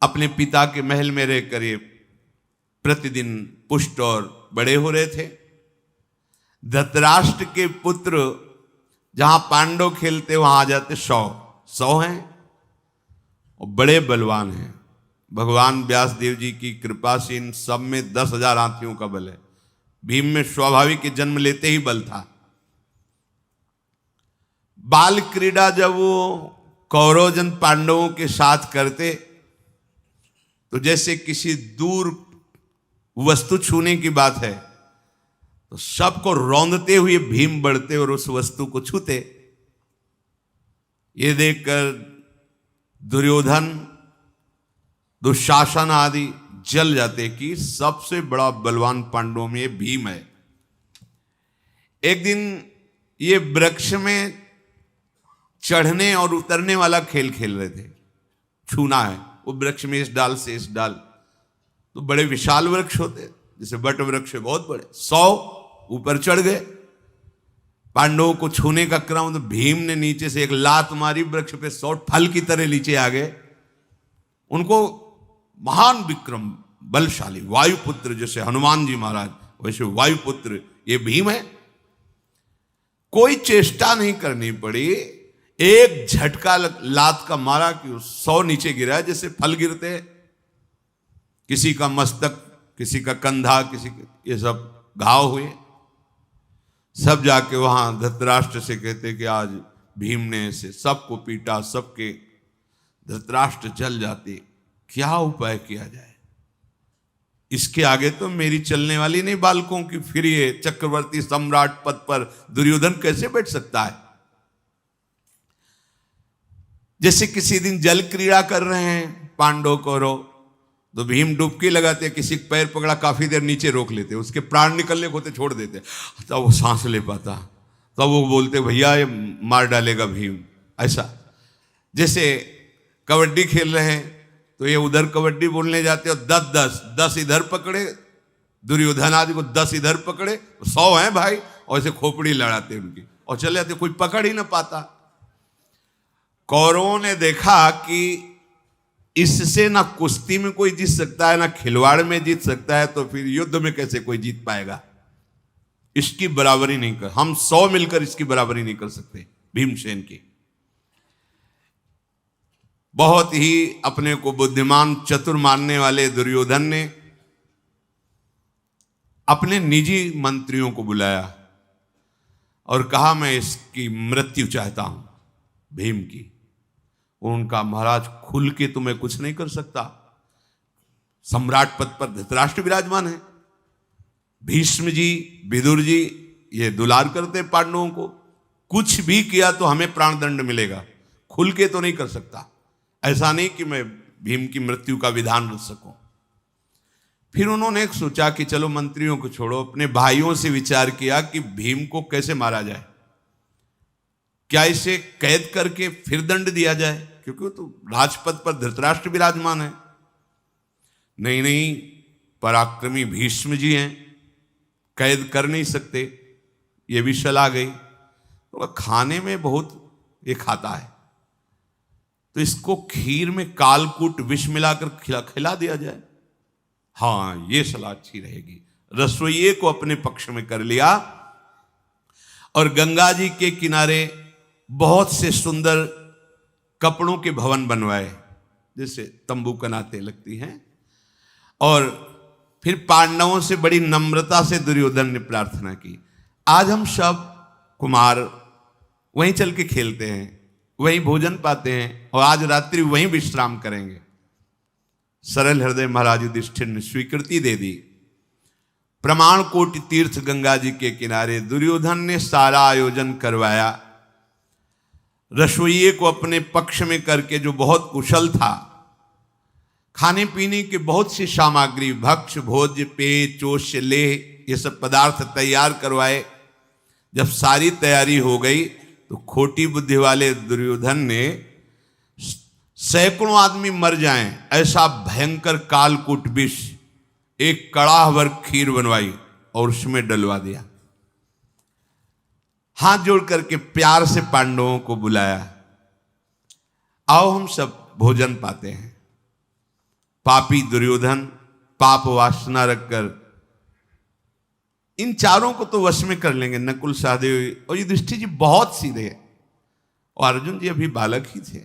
अपने पिता के महल में रहकर ये प्रतिदिन पुष्ट और बड़े हो रहे थे। धृतराष्ट्र के पुत्र जहां पांडव खेलते वहां आ जाते 100। 100 हैं और बड़े बलवान हैं। भगवान व्यासदेव जी की कृपा से इन सब में 10,000 हाथियों का बल है। भीम में स्वाभाविक जन्म लेते ही बल था। बाल क्रीड़ा जब वो कौरवजन पांडवों के साथ करते तो जैसे किसी दूर वस्तु छूने की बात है तो सबको रौंदते हुए भीम बढ़ते और उस वस्तु को छूते। ये देखकर दुर्योधन, दुशासन आदि जल जाते कि सबसे बड़ा बलवान पांडवों में भीम है। एक दिन ये वृक्ष में चढ़ने और उतरने वाला खेल खेल रहे थे। छूना है वो वृक्ष में इस डाल से इस डाल, तो बड़े विशाल वृक्ष होते जैसे बट वृक्ष बहुत बड़े, 100 ऊपर चढ़ गए। पांडवों को छूने का क्रम, तो भीम ने नीचे से एक लात मारी, वृक्ष पे 100 फल की तरह नीचे आ गए। उनको महान विक्रम बलशाली वायुपुत्र, जैसे हनुमान जी महाराज वैसे वायुपुत्र ये भीम है। कोई चेष्टा नहीं करनी पड़ी, एक झटका लात का मारा कि 100 नीचे गिरा जैसे फल गिरते, किसी का मस्तक, किसी का कंधा, किसी के ये सब घाव हुए। सब जाके वहां धृतराष्ट्र से कहते कि आज भीम ने ऐसे सबको पीटा, सबके धृतराष्ट्र जल जाते, क्या उपाय किया जाए? इसके आगे तो मेरी चलने वाली नहीं बालकों की, फिर ये चक्रवर्ती सम्राट पद पर दुर्योधन कैसे बैठ सकता है? जैसे किसी दिन जल क्रीड़ा कर रहे हैं पांडव कौरव, तो भीम डुबकी लगाते, किसी पैर पकड़ा काफी देर नीचे रोक लेते, उसके प्राण निकलने को होते छोड़ देते, तब वो सांस ले पाता, तब वो बोलते भैया ये मार डालेगा भीम। ऐसा जैसे कबड्डी खेल रहे हैं तो ये उधर कबड्डी बोलने जाते और 10 इधर पकड़े, दुर्योधन आदि को 10 इधर पकड़े, 100 हैं भाई, और ऐसे खोपड़ी लड़ाते उनकी और चले जाते, कोई पकड़ ही ना पाता। कौरवों ने देखा कि इससे ना कुश्ती में कोई जीत सकता है, ना खिलवाड़ में जीत सकता है, तो फिर युद्ध में कैसे कोई जीत पाएगा? इसकी बराबरी नहीं कर, हम 100 मिलकर इसकी बराबरी नहीं कर सकते भीमसेन की। बहुत ही अपने को बुद्धिमान चतुर मानने वाले दुर्योधन ने अपने निजी मंत्रियों को बुलाया और कहा मैं इसकी मृत्यु चाहता हूं, भीम की। उनका महाराज खुल के तो मैं कुछ नहीं कर सकता, सम्राट पद पर धृतराष्ट्र विराजमान है, भीष्म जी, विदुर जी ये दुलार करते पांडवों को, कुछ भी किया तो हमें प्राणदंड मिलेगा, खुल के तो नहीं कर सकता। ऐसा नहीं कि मैं भीम की मृत्यु का विधान रच सकूं। फिर उन्होंने एक सोचा कि चलो मंत्रियों को छोड़ो, अपने भाइयों से विचार किया कि भीम को कैसे मारा जाए, क्या इसे कैद करके फिर दंड दिया जाए, क्योंकि तो राजपद पर धृतराष्ट्र विराजमान है। नहीं, पराक्रमी भीष्म जी हैं, कैद कर नहीं सकते, ये भी सलाह गई। तो खाने में बहुत ये खाता है, तो इसको खीर में कालकूट विष मिलाकर खिला दिया जाए। हाँ, ये सलाह अच्छी रहेगी। रसोइये को अपने पक्ष में कर लिया और गंगा जी के किनारे बहुत से सुंदर कपड़ों के भवन बनवाए, जैसे तंबू कनाते लगती हैं। और फिर पांडवों से बड़ी नम्रता से दुर्योधन ने प्रार्थना की, आज हम सब कुमार वहीं चल के खेलते हैं, वहीं भोजन पाते हैं और आज रात्रि वहीं विश्राम करेंगे। सरल हृदय महाराज युधिष्ठिर ने स्वीकृति दे दी। प्रमाण कोटि तीर्थ गंगा जी के किनारे दुर्योधन ने सारा आयोजन करवाया। रसोइये को अपने पक्ष में करके, जो बहुत कुशल था, खाने पीने की बहुत सी सामग्री, भक्ष भोज्य पेय चोष्य लेह, ये सब पदार्थ तैयार करवाए। जब सारी तैयारी हो गई तो खोटी बुद्धि वाले दुर्योधन ने सैकड़ों आदमी मर जाएं ऐसा भयंकर कालकूट विष एक कड़ाह भर खीर बनवाई और उसमें डलवा दिया। हाथ जोड़ करके प्यार से पांडवों को बुलाया, आओ हम सब भोजन पाते हैं। पापी दुर्योधन पाप वासना रखकर इन चारों को तो वश में कर लेंगे, नकुल सहदेव और युधिष्ठिर जी बहुत सीधे और अर्जुन जी अभी बालक ही थे,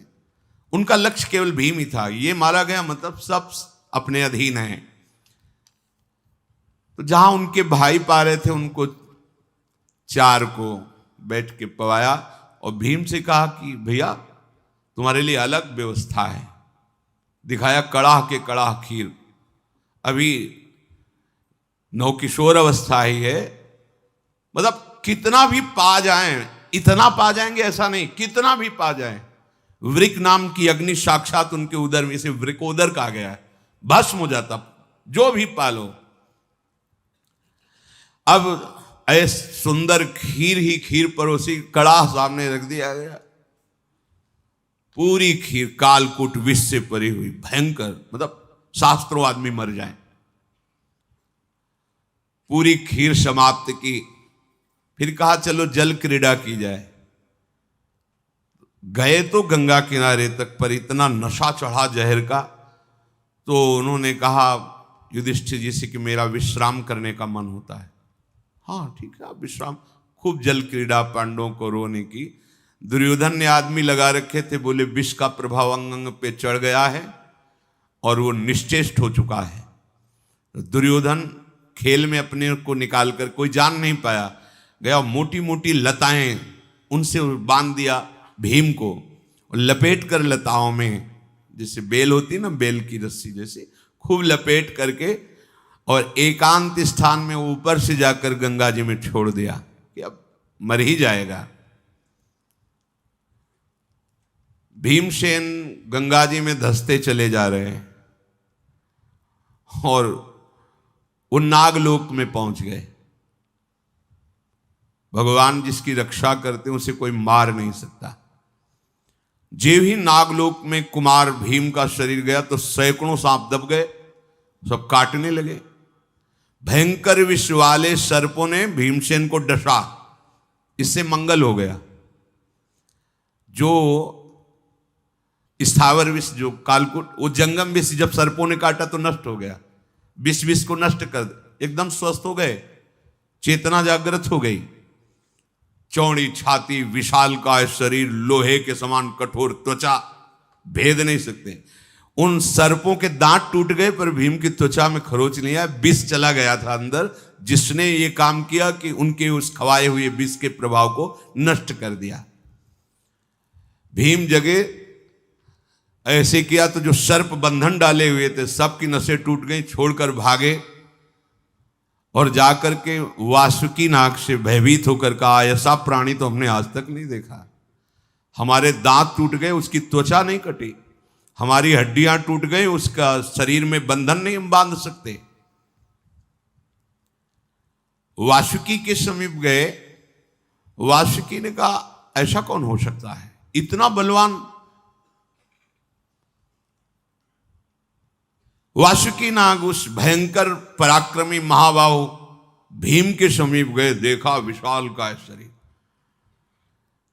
उनका लक्ष्य केवल भीम ही था। ये मारा गया मतलब सब अपने अधीन है। तो जहां उनके भाई पा रहे थे उनको चार को बैठ के पवाया और भीम से कहा कि भैया तुम्हारे लिए अलग व्यवस्था है। दिखाया कड़ाह के कड़ाह खीर। अभी नवकिशोर अवस्था ही है, मतलब कितना भी पा जाएं, इतना पा जाएंगे ऐसा नहीं, कितना भी पा जाएं। वृक नाम की अग्नि साक्षात उनके उदर में, इसे वृकोदर कहा गया है, भस्म हो जाता जो भी पालो। अब ऐसे सुंदर खीर ही खीर परोसी, कड़ाह सामने रख दिया गया। पूरी खीर कालकूट विष से परी हुई, भयंकर, मतलब शास्त्रों आदमी मर जाए। पूरी खीर समाप्त की, फिर कहा चलो जल क्रीड़ा की जाए। गए तो गंगा किनारे तक, पर इतना नशा चढ़ा जहर का, तो उन्होंने कहा युधिष्ठिर जी से कि मेरा विश्राम करने का मन होता है। हाँ ठीक है, आप विश्राम। खूब जल क्रीड़ा पांडवों को रोने की। दुर्योधन ने आदमी लगा रखे थे, बोले विष का प्रभाव अंग अंग पे चढ़ गया है और वो निश्चेष्ट हो चुका है। तो दुर्योधन खेल में अपने को निकाल कर, कोई जान नहीं पाया, गया मोटी मोटी लताएं उनसे बांध दिया भीम को, और लपेट कर लताओं में, जैसे बेल होती ना, बेल की रस्सी जैसे, खूब लपेट करके और एकांत स्थान में ऊपर से जाकर गंगा जी में छोड़ दिया कि अब मर ही जाएगा। भीमसेन गंगा जी में धंसते चले जा रहे हैं और वो नागलोक में पहुंच गए। भगवान जिसकी रक्षा करते हैं उसे कोई मार नहीं सकता। जे ही नागलोक में कुमार भीम का शरीर गया तो सैकड़ों सांप दब गए, सब काटने लगे। भयंकर विष वाले सर्पों ने भीमसेन को डसा, इससे मंगल हो गया। जो स्थावर विष, जो कालकूट, वो जंगम विष जब सर्पों ने काटा तो नष्ट हो गया। विष को नष्ट कर, एकदम स्वस्थ हो गए, चेतना जागृत हो गई। चौड़ी छाती, विशाल का शरीर, लोहे के समान कठोर त्वचा, भेद नहीं सकते। उन सर्पों के दांत टूट गए पर भीम की त्वचा में खरोच नहीं आया, विष चला गया था अंदर, जिसने ये काम किया कि उनके उस खवाए हुए विष के प्रभाव को नष्ट कर दिया। भीम जगे ऐसे किया तो जो सर्प बंधन डाले हुए थे सबकी नसें टूट गई, छोड़कर भागे और जाकर के वासुकी नाग से भयभीत होकर कहा ऐसा प्राणी तो हमने आज तक नहीं देखा। हमारे दांत टूट गए, उसकी त्वचा नहीं कटी, हमारी हड्डियां टूट गई, उसका शरीर में बंधन नहीं हम बांध सकते। वासुकी के समीप गए। वासुकी ने कहा ऐसा कौन हो सकता है, इतना बलवान। वासुकी नाग उस भयंकर पराक्रमी महाबाहु भीम के समीप गए, देखा विशाल का शरीर।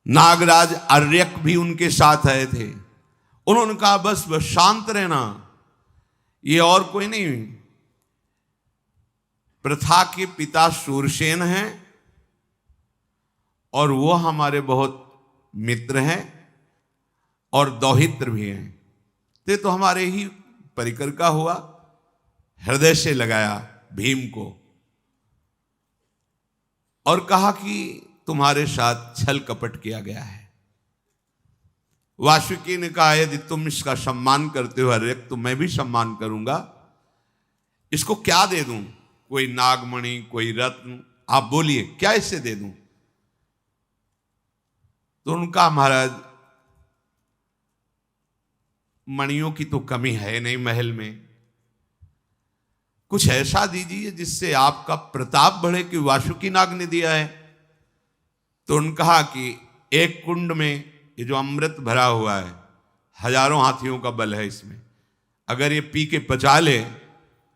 नागराज अर्यक भी उनके साथ आए थे। उन्होंने कहा बस बस शांत रहना, ये और कोई नहीं, प्रथा के पिता शूरसेन हैं और वो हमारे बहुत मित्र हैं और दौहित्र भी हैं। तो हमारे ही परिकर का हुआ। हृदय से लगाया भीम को और कहा कि तुम्हारे साथ छल कपट किया गया है। वासुकी ने कहा यदि तुम इसका सम्मान करते हो हर्यक तो मैं भी सम्मान करूंगा। इसको क्या दे दूं, कोई नागमणि, कोई रत्न, आप बोलिए क्या इससे दे दूं। तो उनका महाराज मणियों की तो कमी है नहीं महल में, कुछ ऐसा दीजिए जिससे आपका प्रताप बढ़े कि वासुकी नाग ने दिया है। तो उन्होंने कहा कि एक कुंड में ये जो अमृत भरा हुआ है, हजारों हाथियों का बल है इसमें, अगर ये पी के पचा ले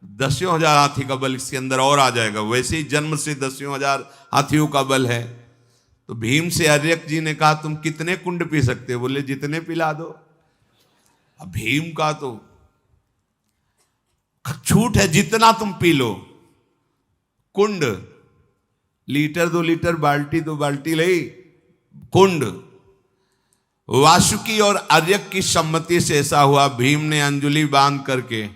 10,000 हाथी का बल इसके अंदर और आ जाएगा। वैसे ही जन्म से 10,000 हाथियों का बल है। तो भीम से अर्यक जी ने कहा तुम कितने कुंड पी सकते हो, बोले जितने पिला दो। अब भीम का तो छूट है, जितना तुम पी लो। कुंड, लीटर 2 लीटर, बाल्टी 2 बाल्टी ले, कुंड। वासुकी और अर्यक की सम्मति से ऐसा हुआ, भीम ने अंजुलि बांध करके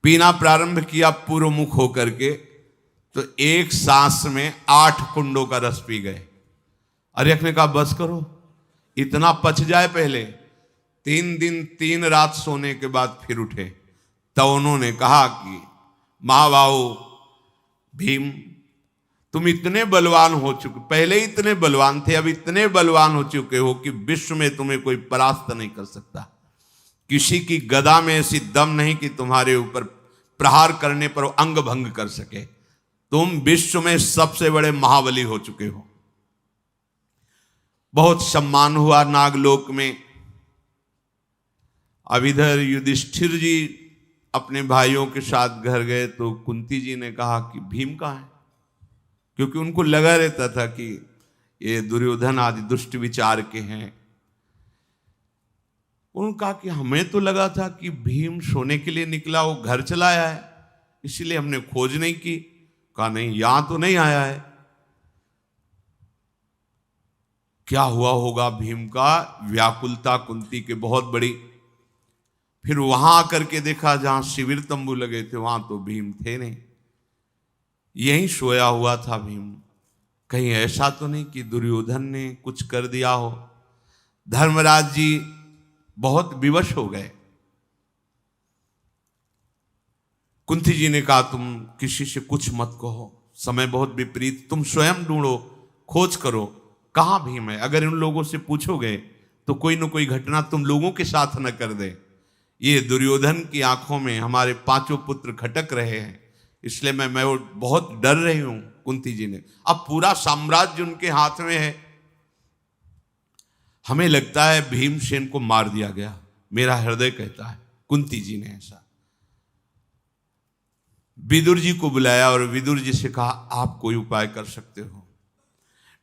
पीना प्रारंभ किया पूर्व मुख होकर के, तो एक सांस में 8 कुंडों का रस पी गए। अर्यक ने कहा बस करो, इतना पच जाए पहले। 3 दिन 3 रात सोने के बाद फिर उठे, तब उन्होंने कहा कि महाबाहु भीम, तुम इतने बलवान हो चुके, पहले ही इतने बलवान थे, अब इतने बलवान हो चुके हो कि विश्व में तुम्हें कोई परास्त नहीं कर सकता। किसी की गदा में ऐसी दम नहीं कि तुम्हारे ऊपर प्रहार करने पर अंग भंग कर सके। तुम विश्व में सबसे बड़े महाबली हो चुके हो। बहुत सम्मान हुआ नागलोक में। अब इधर युधिष्ठिर जी अपने भाइयों के साथ घर गए तो कुंती जी ने कहा कि भीम कहाँ है, क्योंकि उनको लगा रहता था कि ये दुर्योधन आदि दुष्ट विचार के हैं। उन्होंने कहा कि हमें तो लगा था कि भीम सोने के लिए निकला, वो घर चला आया है, इसीलिए हमने खोज नहीं की। कहा नहीं, यहां तो नहीं आया है। क्या हुआ होगा भीम का, व्याकुलता कुंती के बहुत बड़ी। फिर वहां आकर के देखा जहां शिविर तंबू लगे थे वहां तो भीम थे नहीं, यहीं सोया हुआ था भीम। कहीं ऐसा तो नहीं कि दुर्योधन ने कुछ कर दिया हो। धर्मराज जी बहुत विवश हो गए। कुंती जी ने कहा तुम किसी से कुछ मत कहो, समय बहुत विपरीत, तुम स्वयं ढूंढो, खोज करो कहां भीम है। अगर इन लोगों से पूछोगे तो कोई न कोई घटना तुम लोगों के साथ न कर दे। ये दुर्योधन की आंखों में हमारे 5 पुत्र खटक रहे हैं, इसलिए मैं बहुत डर रही हूं। कुंती जी ने, अब पूरा साम्राज्य उनके हाथ में है, हमें लगता है भीमसेन को मार दिया गया, मेरा हृदय कहता है। कुंती जी ने ऐसा विदुर जी को बुलाया और विदुर जी से कहा आप कोई उपाय कर सकते हो।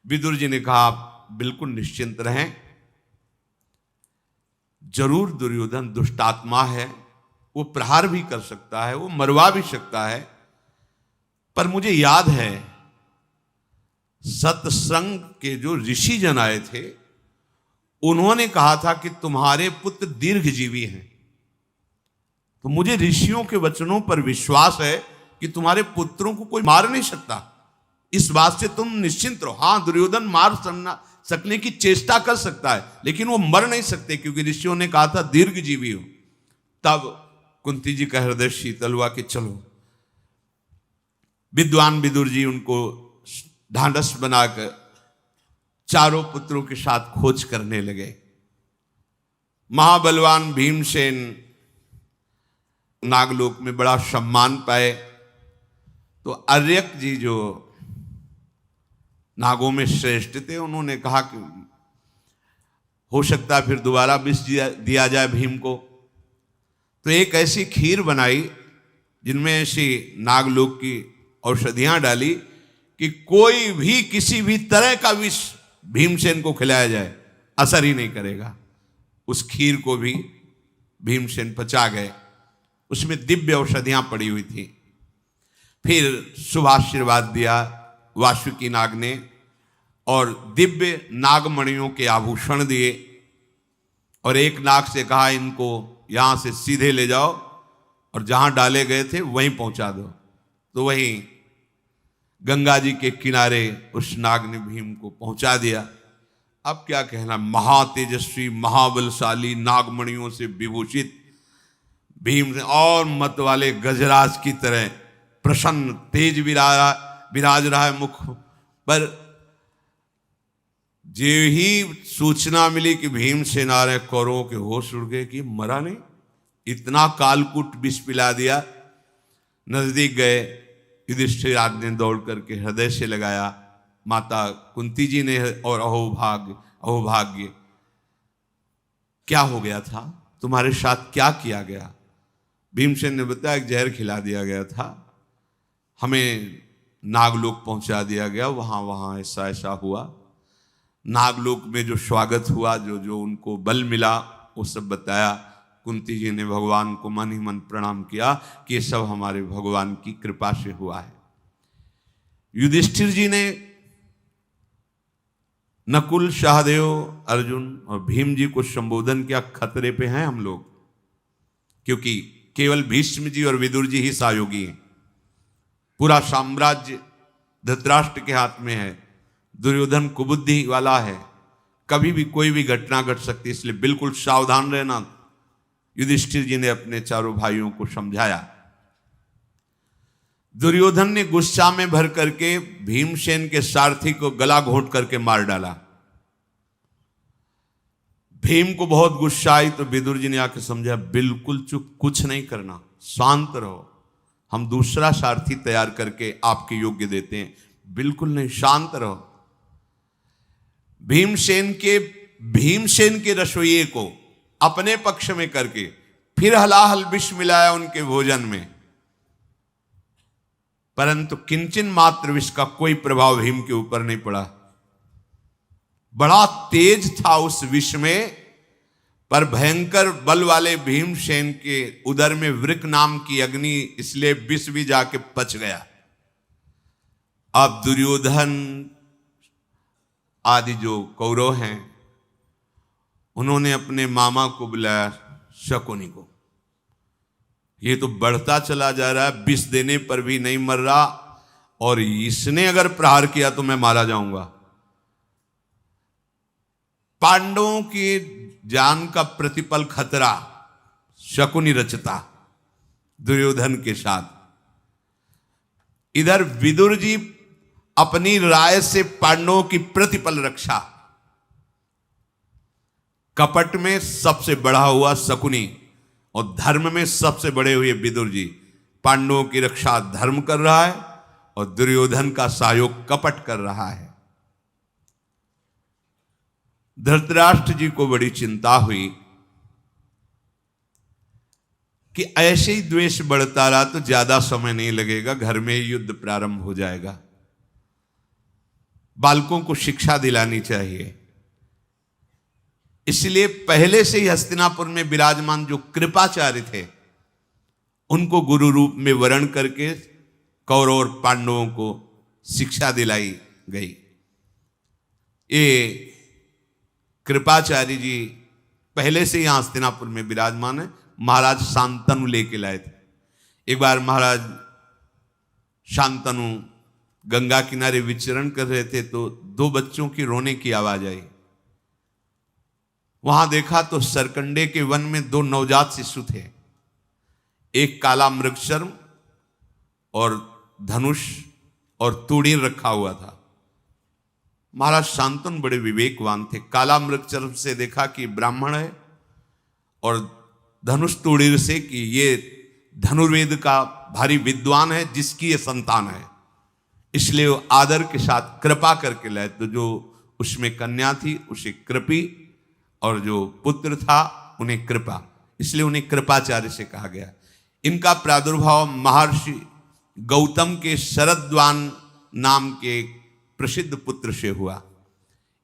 विदुर जी ने कहा आप बिल्कुल निश्चिंत रहें, जरूर दुर्योधन दुष्टात्मा है, वो प्रहार भी कर सकता है, वो मरवा भी सकता है, पर मुझे याद है सतसंग के जो ऋषि जन आए थे उन्होंने कहा था कि तुम्हारे पुत्र दीर्घजीवी हैं। तो मुझे ऋषियों के वचनों पर विश्वास है कि तुम्हारे पुत्रों को कोई मार नहीं सकता, इस बात से तुम निश्चिंत रहो। हां, दुर्योधन मार सकने की चेष्टा कर सकता है, लेकिन वो मर नहीं सकते, क्योंकि ऋषियों ने कहा था दीर्घजीवी हो। तब कुंती जी का हृदय शीतल हुआ कि चलो। विद्वान विदुर जी उनको ढांढस बनाकर चारों पुत्रों के साथ खोज करने लगे। महाबलवान भीमसेन नागलोक में बड़ा सम्मान पाए। तो अर्यक जी जो नागों में श्रेष्ठ थे, उन्होंने कहा कि हो सकता है फिर दोबारा विष दिया जाए भीम को। तो एक ऐसी खीर बनाई जिनमें ऐसी नागलोक की औषधियां डाली कि कोई भी किसी भी तरह का विष भीमसेन को खिलाया जाए असर ही नहीं करेगा। उस खीर को भी भीमसेन पचा गए, उसमें दिव्य औषधियां पड़ी हुई थी। फिर शुभाशीर्वाद दिया वासुकी नाग ने और दिव्य नागमणियों के आभूषण दिए और एक नाग से कहा इनको यहां से सीधे ले जाओ और जहां डाले गए थे वहीं पहुंचा दो। तो वहीं गंगा जी के किनारे उस नाग ने भीम को पहुंचा दिया। अब क्या कहना, महातेजस्वी महाबलशाली नागमणियों से विभूषित भीम और मत वाले गजराज की तरह प्रसन्न तेज विराज रहा है मुख पर। जो ही सूचना मिली कि भीमसेन आ रहे, कौरवों के होश उड़ गए कि मरा नहीं, इतना कालकूट विष पिला दिया। नजदीक गए, युधिष्ठिर आदि ने दौड़ करके हृदय से लगाया। माता कुंती जी ने, और अहोभाग्य क्या हो गया था, तुम्हारे साथ क्या किया गया। भीमसेन ने बताया जहर खिला दिया गया था, हमें नागलोक पहुंचा दिया गया, वहां ऐसा ऐसा हुआ। नागलोक में जो स्वागत हुआ, जो उनको बल मिला, वो सब बताया। कुंती जी ने भगवान को मन ही मन प्रणाम किया कि ये सब हमारे भगवान की कृपा से हुआ है। युधिष्ठिर जी ने नकुल, सहदेव, अर्जुन और भीम जी को संबोधन किया, खतरे पे हैं हम लोग, क्योंकि केवल भीष्म जी और विदुर जी ही सहयोगी हैं। पूरा साम्राज्य धृतराष्ट्र के हाथ में है, दुर्योधन कुबुद्धि वाला है, कभी भी कोई भी घटना घट सकती है, इसलिए बिल्कुल सावधान रहना। युधिष्ठिर जी ने अपने चारों भाइयों को समझाया। दुर्योधन ने गुस्सा में भर करके भीमसेन के सारथी को गला घोंट करके मार डाला। भीम को बहुत गुस्सा आई तो विदुर जी ने आके समझा, बिल्कुल चुप, कुछ नहीं करना, शांत रहो, हम दूसरा सारथी तैयार करके आपके योग्य देते हैं। बिल्कुल नहीं, शांत रहो। भीमसेन के रसोइये को अपने पक्ष में करके फिर हलाहल विष मिलाया उनके भोजन में, परंतु किंचन मात्र विष का कोई प्रभाव भीम के ऊपर नहीं पड़ा। बड़ा तेज था उस विष में, पर भयंकर बल वाले भीमसेन के उदर में वृक नाम की अग्नि, इसलिए विष भी जाके पच गया। अब दुर्योधन आदि जो कौरव हैं, उन्होंने अपने मामा को बुलाया, शकुनी को। ये तो बढ़ता चला जा रहा है, विष देने पर भी नहीं मर रहा, और इसने अगर प्रहार किया तो मैं मारा जाऊंगा। पांडवों की जान का प्रतिपल खतरा शकुनी रचता दुर्योधन के साथ। इधर विदुर जी अपनी राय से पांडवों की प्रतिपल रक्षा। कपट में सबसे बड़ा हुआ शकुनी और धर्म में सबसे बड़े हुए विदुर जी। पांडवों की रक्षा धर्म कर रहा है और दुर्योधन का सहयोग कपट कर रहा है। धृतराष्ट्र जी को बड़ी चिंता हुई कि ऐसे ही द्वेष बढ़ता रहा तो ज्यादा समय नहीं लगेगा, घर में ही युद्ध प्रारंभ हो जाएगा। बालकों को शिक्षा दिलानी चाहिए। इसलिए पहले से ही हस्तिनापुर में विराजमान जो कृपाचार्य थे, उनको गुरु रूप में वर्ण करके कौरव और पांडवों को शिक्षा दिलाई गई। ये कृपाचार्य जी पहले से यहां हस्तिनापुर में विराजमान है। महाराज शांतनु लेके लाए थे। एक बार महाराज शांतनु गंगा किनारे विचरण कर रहे थे तो दो बच्चों की रोने की आवाज आई। वहां देखा तो सरकंडे के वन में दो नवजात शिशु थे, एक काला मृगशर्म और धनुष और तूड़ीर रखा हुआ था। महाराज शांतनु बड़े विवेकवान थे। काला मृगचर्म से देखा कि ब्राह्मण है और धनुष तूड़ीर से कि ये धनुर्वेद का भारी विद्वान है, जिसकी ये संतान है। इसलिए वो आदर के साथ कृपा करके लाए। तो जो उसमें कन्या थी उसे कृपी और जो पुत्र था उन्हें कृपा, इसलिए उन्हें कृपाचार्य से कहा गया। इनका प्रादुर्भाव महर्षि गौतम के शरद्वान नाम के प्रसिद्ध पुत्र से हुआ।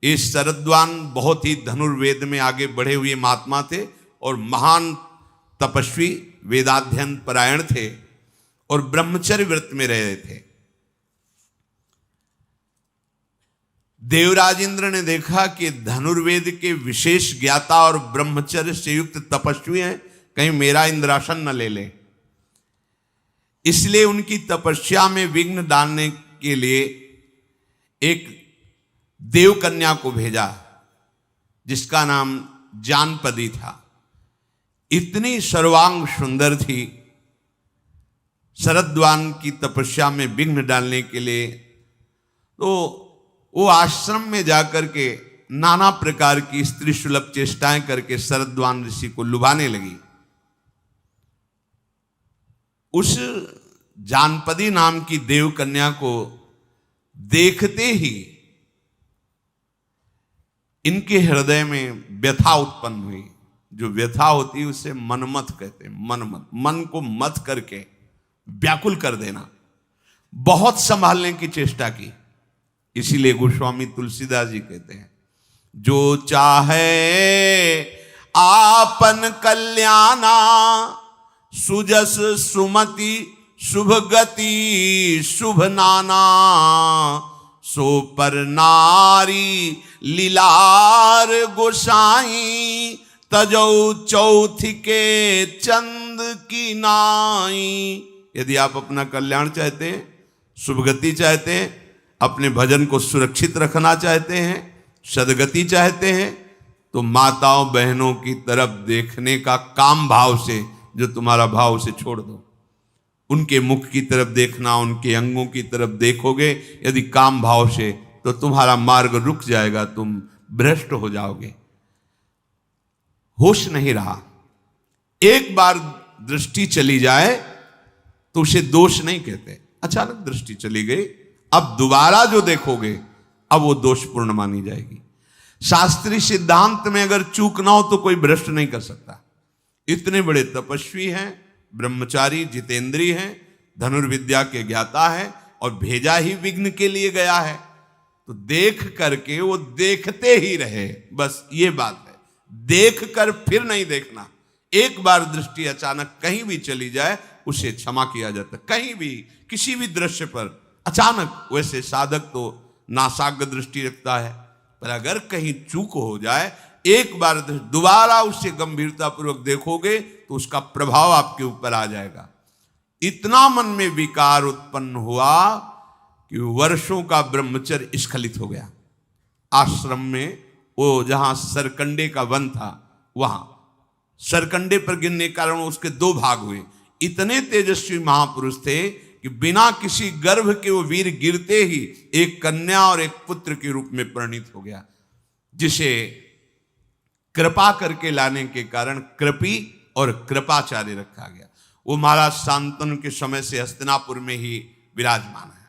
ये शरद्वान बहुत ही धनुर्वेद में आगे बढ़े हुए महात्मा थे और महान तपस्वी, वेदाध्ययन परायण थे और ब्रह्मचर्य व्रत में रहे थे। देवराज इंद्र ने देखा कि धनुर्वेद के विशेष ज्ञाता और ब्रह्मचर्य से युक्त तपस्वी हैं, कहीं मेरा इंद्रासन न ले ले। इसलिए उनकी तपस्या में विघ्न डालने के लिए एक देव कन्या को भेजा, जिसका नाम जानपदी था। इतनी सर्वांग सुंदर थी, शरद्वान की तपस्या में विघ्न डालने के लिए तो वो आश्रम में जाकर के नाना प्रकार की स्त्री सुलभ चेष्टाएं करके शरद्वान ऋषि को लुभाने लगी। उस जानपदी नाम की देव कन्या को देखते ही इनके हृदय में व्यथा उत्पन्न हुई। जो व्यथा होती है उसे मनमत कहते हैं। मनमत, मन को मत करके व्याकुल कर देना। बहुत संभालने की चेष्टा की। इसीलिए गोस्वामी तुलसीदास जी कहते हैं, जो चाहे आपन कल्याणा, सुजस सुमति शुभ गति शुभ नाना, सो पर नारी लीलार गोसाई, तजौ चौथी के चंद की नाई। यदि आप अपना कल्याण चाहते हैं, शुभगति चाहते हैं, अपने भजन को सुरक्षित रखना चाहते हैं, सदगति चाहते हैं, तो माताओं बहनों की तरफ देखने का काम भाव से, जो तुम्हारा भाव उसे छोड़ दो। उनके मुख की तरफ देखना, उनके अंगों की तरफ देखोगे यदि काम भाव से, तो तुम्हारा मार्ग रुक जाएगा, तुम भ्रष्ट हो जाओगे। होश नहीं रहा। एक बार दृष्टि चली जाए तो उसे दोष नहीं कहते। अचानक दृष्टि चली गई, अब दोबारा जो देखोगे अब वो दोषपूर्ण मानी जाएगी। शास्त्रीय सिद्धांत में अगर चूक ना हो तो कोई भ्रष्ट नहीं कर सकता। इतने बड़े तपस्वी हैं, ब्रह्मचारी, जितेंद्रीय हैं, धनुर्विद्या के ज्ञाता है, और भेजा ही विघ्न के लिए गया है, तो देख करके वो देखते ही रहे, बस ये बात है। देख कर फिर नहीं देखना। एक बार दृष्टि अचानक कहीं भी चली जाए उसे क्षमा किया जाता है। कहीं भी किसी भी दृश्य पर अचानक, वैसे साधक तो नासाग्र दृष्टि रखता है, पर अगर कहीं चूक हो जाए, एक बार दोबारा उसे गंभीरता पूर्वक देखोगे तो उसका प्रभाव आपके ऊपर आ जाएगा। इतना मन में विकार उत्पन्न हुआ कि वर्षों का ब्रह्मचर्य स्खलित हो गया। आश्रम में वो जहां सरकंडे का वन था, वहां सरकंडे पर गिरने के कारण उसके दो भाग हुए। इतने तेजस्वी महापुरुष थे कि बिना किसी गर्भ के वो वीर गिरते ही एक कन्या और एक पुत्र के रूप में परिणित हो गया, जिसे कृपा करके लाने के कारण कृपी और कृपाचार्य रखा गया। वो महाराज शांतनु के समय से हस्तिनापुर में ही विराजमान है।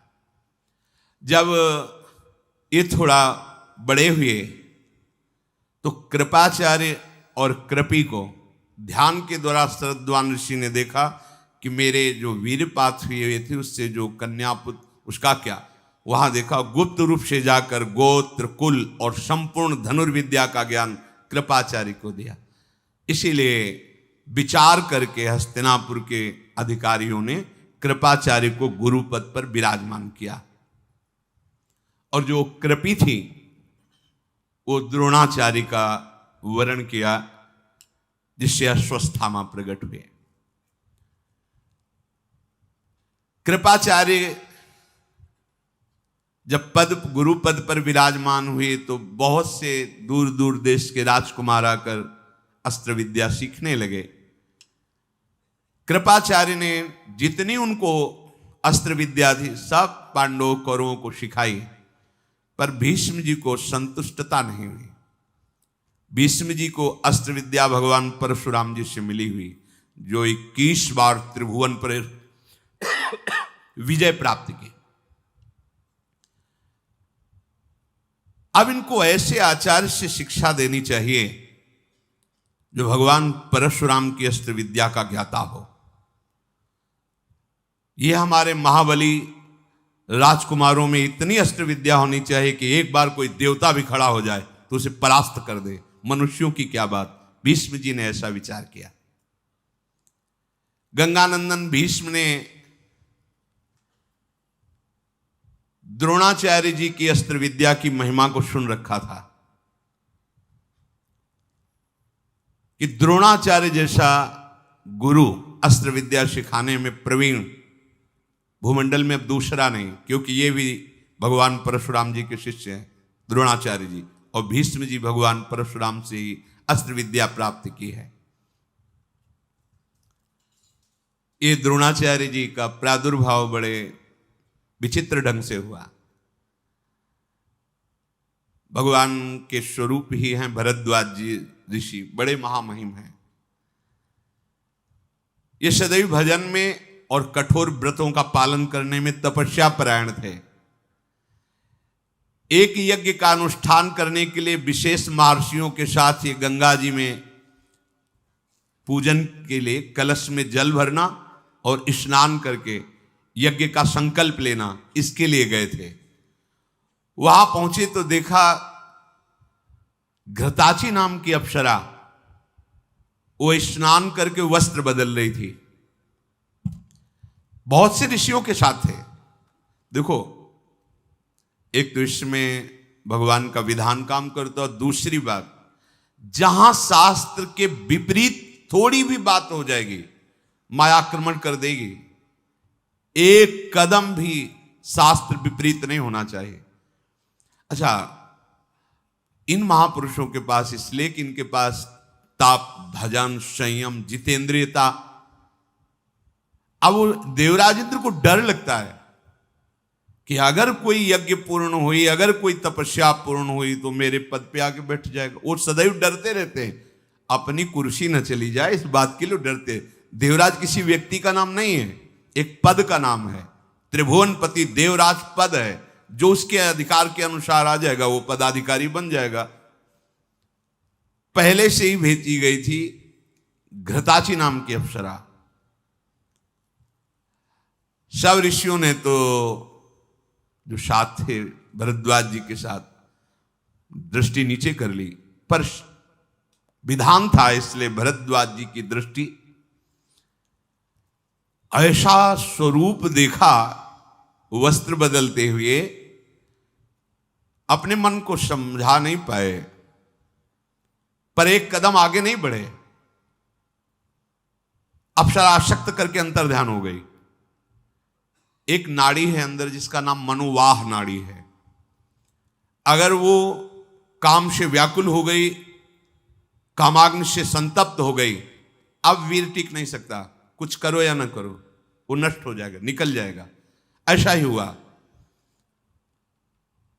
जब ये थोड़ा बड़े हुए तो कृपाचार्य और कृपी को ध्यान के द्वारा शरद्वान ऋषि ने देखा कि मेरे जो वीरपात हुए थे उससे जो कन्या पुत्र, उसका क्या। वहां देखा, गुप्त रूप से जाकर गोत्र, कुल और संपूर्ण धनुर्विद्या का ज्ञान कृपाचार्य को दिया। इसीलिए विचार करके हस्तिनापुर के अधिकारियों ने कृपाचार्य को गुरु पद पर विराजमान किया, और जो कृपी थी वो द्रोणाचार्य का वरण किया, जिससे अश्वस्थामा प्रकट हुए। कृपाचार्य जब गुरु पद पर विराजमान हुए तो बहुत से दूर दूर देश के राजकुमार आकर अस्त्र विद्या सीखने लगे। कृपाचार्य ने जितनी उनको अस्त्र विद्या थी सब पांडवों कौरवों को सिखाई, पर भीष्म जी को संतुष्टता नहीं हुई। भीष्म जी को अस्त्र विद्या भगवान परशुराम जी से मिली हुई, जो 21 बार त्रिभुवन पर विजय प्राप्त की। अब इनको ऐसे आचार्य से शिक्षा देनी चाहिए जो भगवान परशुराम की अस्त्र विद्या का ज्ञाता हो। यह हमारे महाबली राजकुमारों में इतनी अस्त्र विद्या होनी चाहिए कि एक बार कोई देवता भी खड़ा हो जाए तो उसे परास्त कर दे। मनुष्यों की क्या बात, भीष्म जी ने ऐसा विचार किया। गंगानंदन भीष्म ने द्रोणाचार्य जी की अस्त्र विद्या की महिमा को सुन रखा था कि द्रोणाचार्य जैसा गुरु अस्त्र विद्या सिखाने में प्रवीण भूमंडल में अब दूसरा नहीं, क्योंकि ये भी भगवान परशुराम जी के शिष्य हैं द्रोणाचार्य जी, और भीष्म जी भगवान परशुराम से ही अस्त्र विद्या प्राप्त की है। ये द्रोणाचार्य जी का प्रादुर्भाव बड़े विचित्र ढंग से हुआ। भगवान के स्वरूप ही हैं भरद्वाज जी ऋषि, बड़े महामहिम हैं। ये सदैव भजन में और कठोर व्रतों का पालन करने में तपस्या परायण थे। एक यज्ञ का अनुष्ठान करने के लिए विशेष महर्षियों के साथ ये गंगा जी में पूजन के लिए कलश में जल भरना और स्नान करके यज्ञ का संकल्प लेना, इसके लिए गए थे। वहां पहुंचे तो देखा घृताची नाम की अप्सरा वो स्नान करके वस्त्र बदल रही थी। बहुत से ऋषियों के साथ थे। देखो, एक तो इसमें भगवान का विधान काम करता। और दूसरी बात, जहां शास्त्र के विपरीत थोड़ी भी बात हो जाएगी, माया आक्रमण कर देगी। एक कदम भी शास्त्र विपरीत नहीं होना चाहिए। अच्छा, इन महापुरुषों के पास इसलिए कि इनके पास ताप, भजन, संयम, जितेंद्रियता। अब वो देवराज इंद्र को डर लगता है कि अगर कोई यज्ञ पूर्ण हुई, अगर कोई तपस्या पूर्ण हुई तो मेरे पद पे आके बैठ जाएगा। वो सदैव डरते रहते हैं अपनी कुर्सी न चली जाए, इस बात के लिए डरते। देवराज किसी व्यक्ति का नाम नहीं है, एक पद का नाम है। त्रिभुवनपति देवराज पद है, जो उसके अधिकार के अनुसार आ जाएगा वो पदाधिकारी बन जाएगा। पहले से ही भेजी गई थी घृताची नाम की अप्सरा। सब ऋषियों ने तो जो साथ थे भरद्वाज जी के साथ दृष्टि नीचे कर ली, पर विधान था इसलिए भरद्वाज जी की दृष्टि ऐसा स्वरूप देखा वस्त्र बदलते हुए, अपने मन को समझा नहीं पाए, पर एक कदम आगे नहीं बढ़े। अप्सरा आसक्त करके अंतर ध्यान हो गई। एक नाड़ी है अंदर जिसका नाम मनुवाह नाड़ी है। अगर वो काम से व्याकुल हो गई, कामाग्नि से संतप्त हो गई, अब वीर टिक नहीं सकता। कुछ करो या ना करो, वो नष्ट हो जाएगा, निकल जाएगा। ऐसा ही हुआ।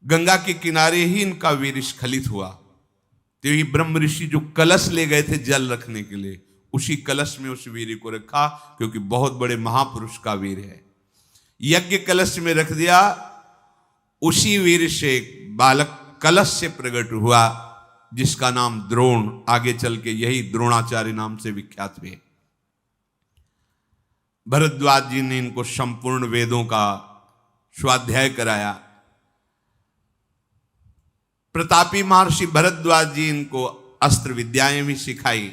गंगा के किनारे ही इनका वीर स्खलित हुआ। तो ये ब्रह्म ऋषि जो कलश ले गए थे जल रखने के लिए, उसी कलश में उस वीर को रखा, क्योंकि बहुत बड़े महापुरुष का वीर है। यज्ञ कलश में रख दिया। उसी वीर से बालक कलश से प्रकट हुआ, जिसका नाम द्रोण, आगे चल के यही द्रोणाचार्य नाम से विख्यात हुए। भरद्वाज जी ने इनको संपूर्ण वेदों का स्वाध्याय कराया। प्रतापी महर्षि भरद्वाज जी इनको अस्त्र विद्याएं भी सिखाई।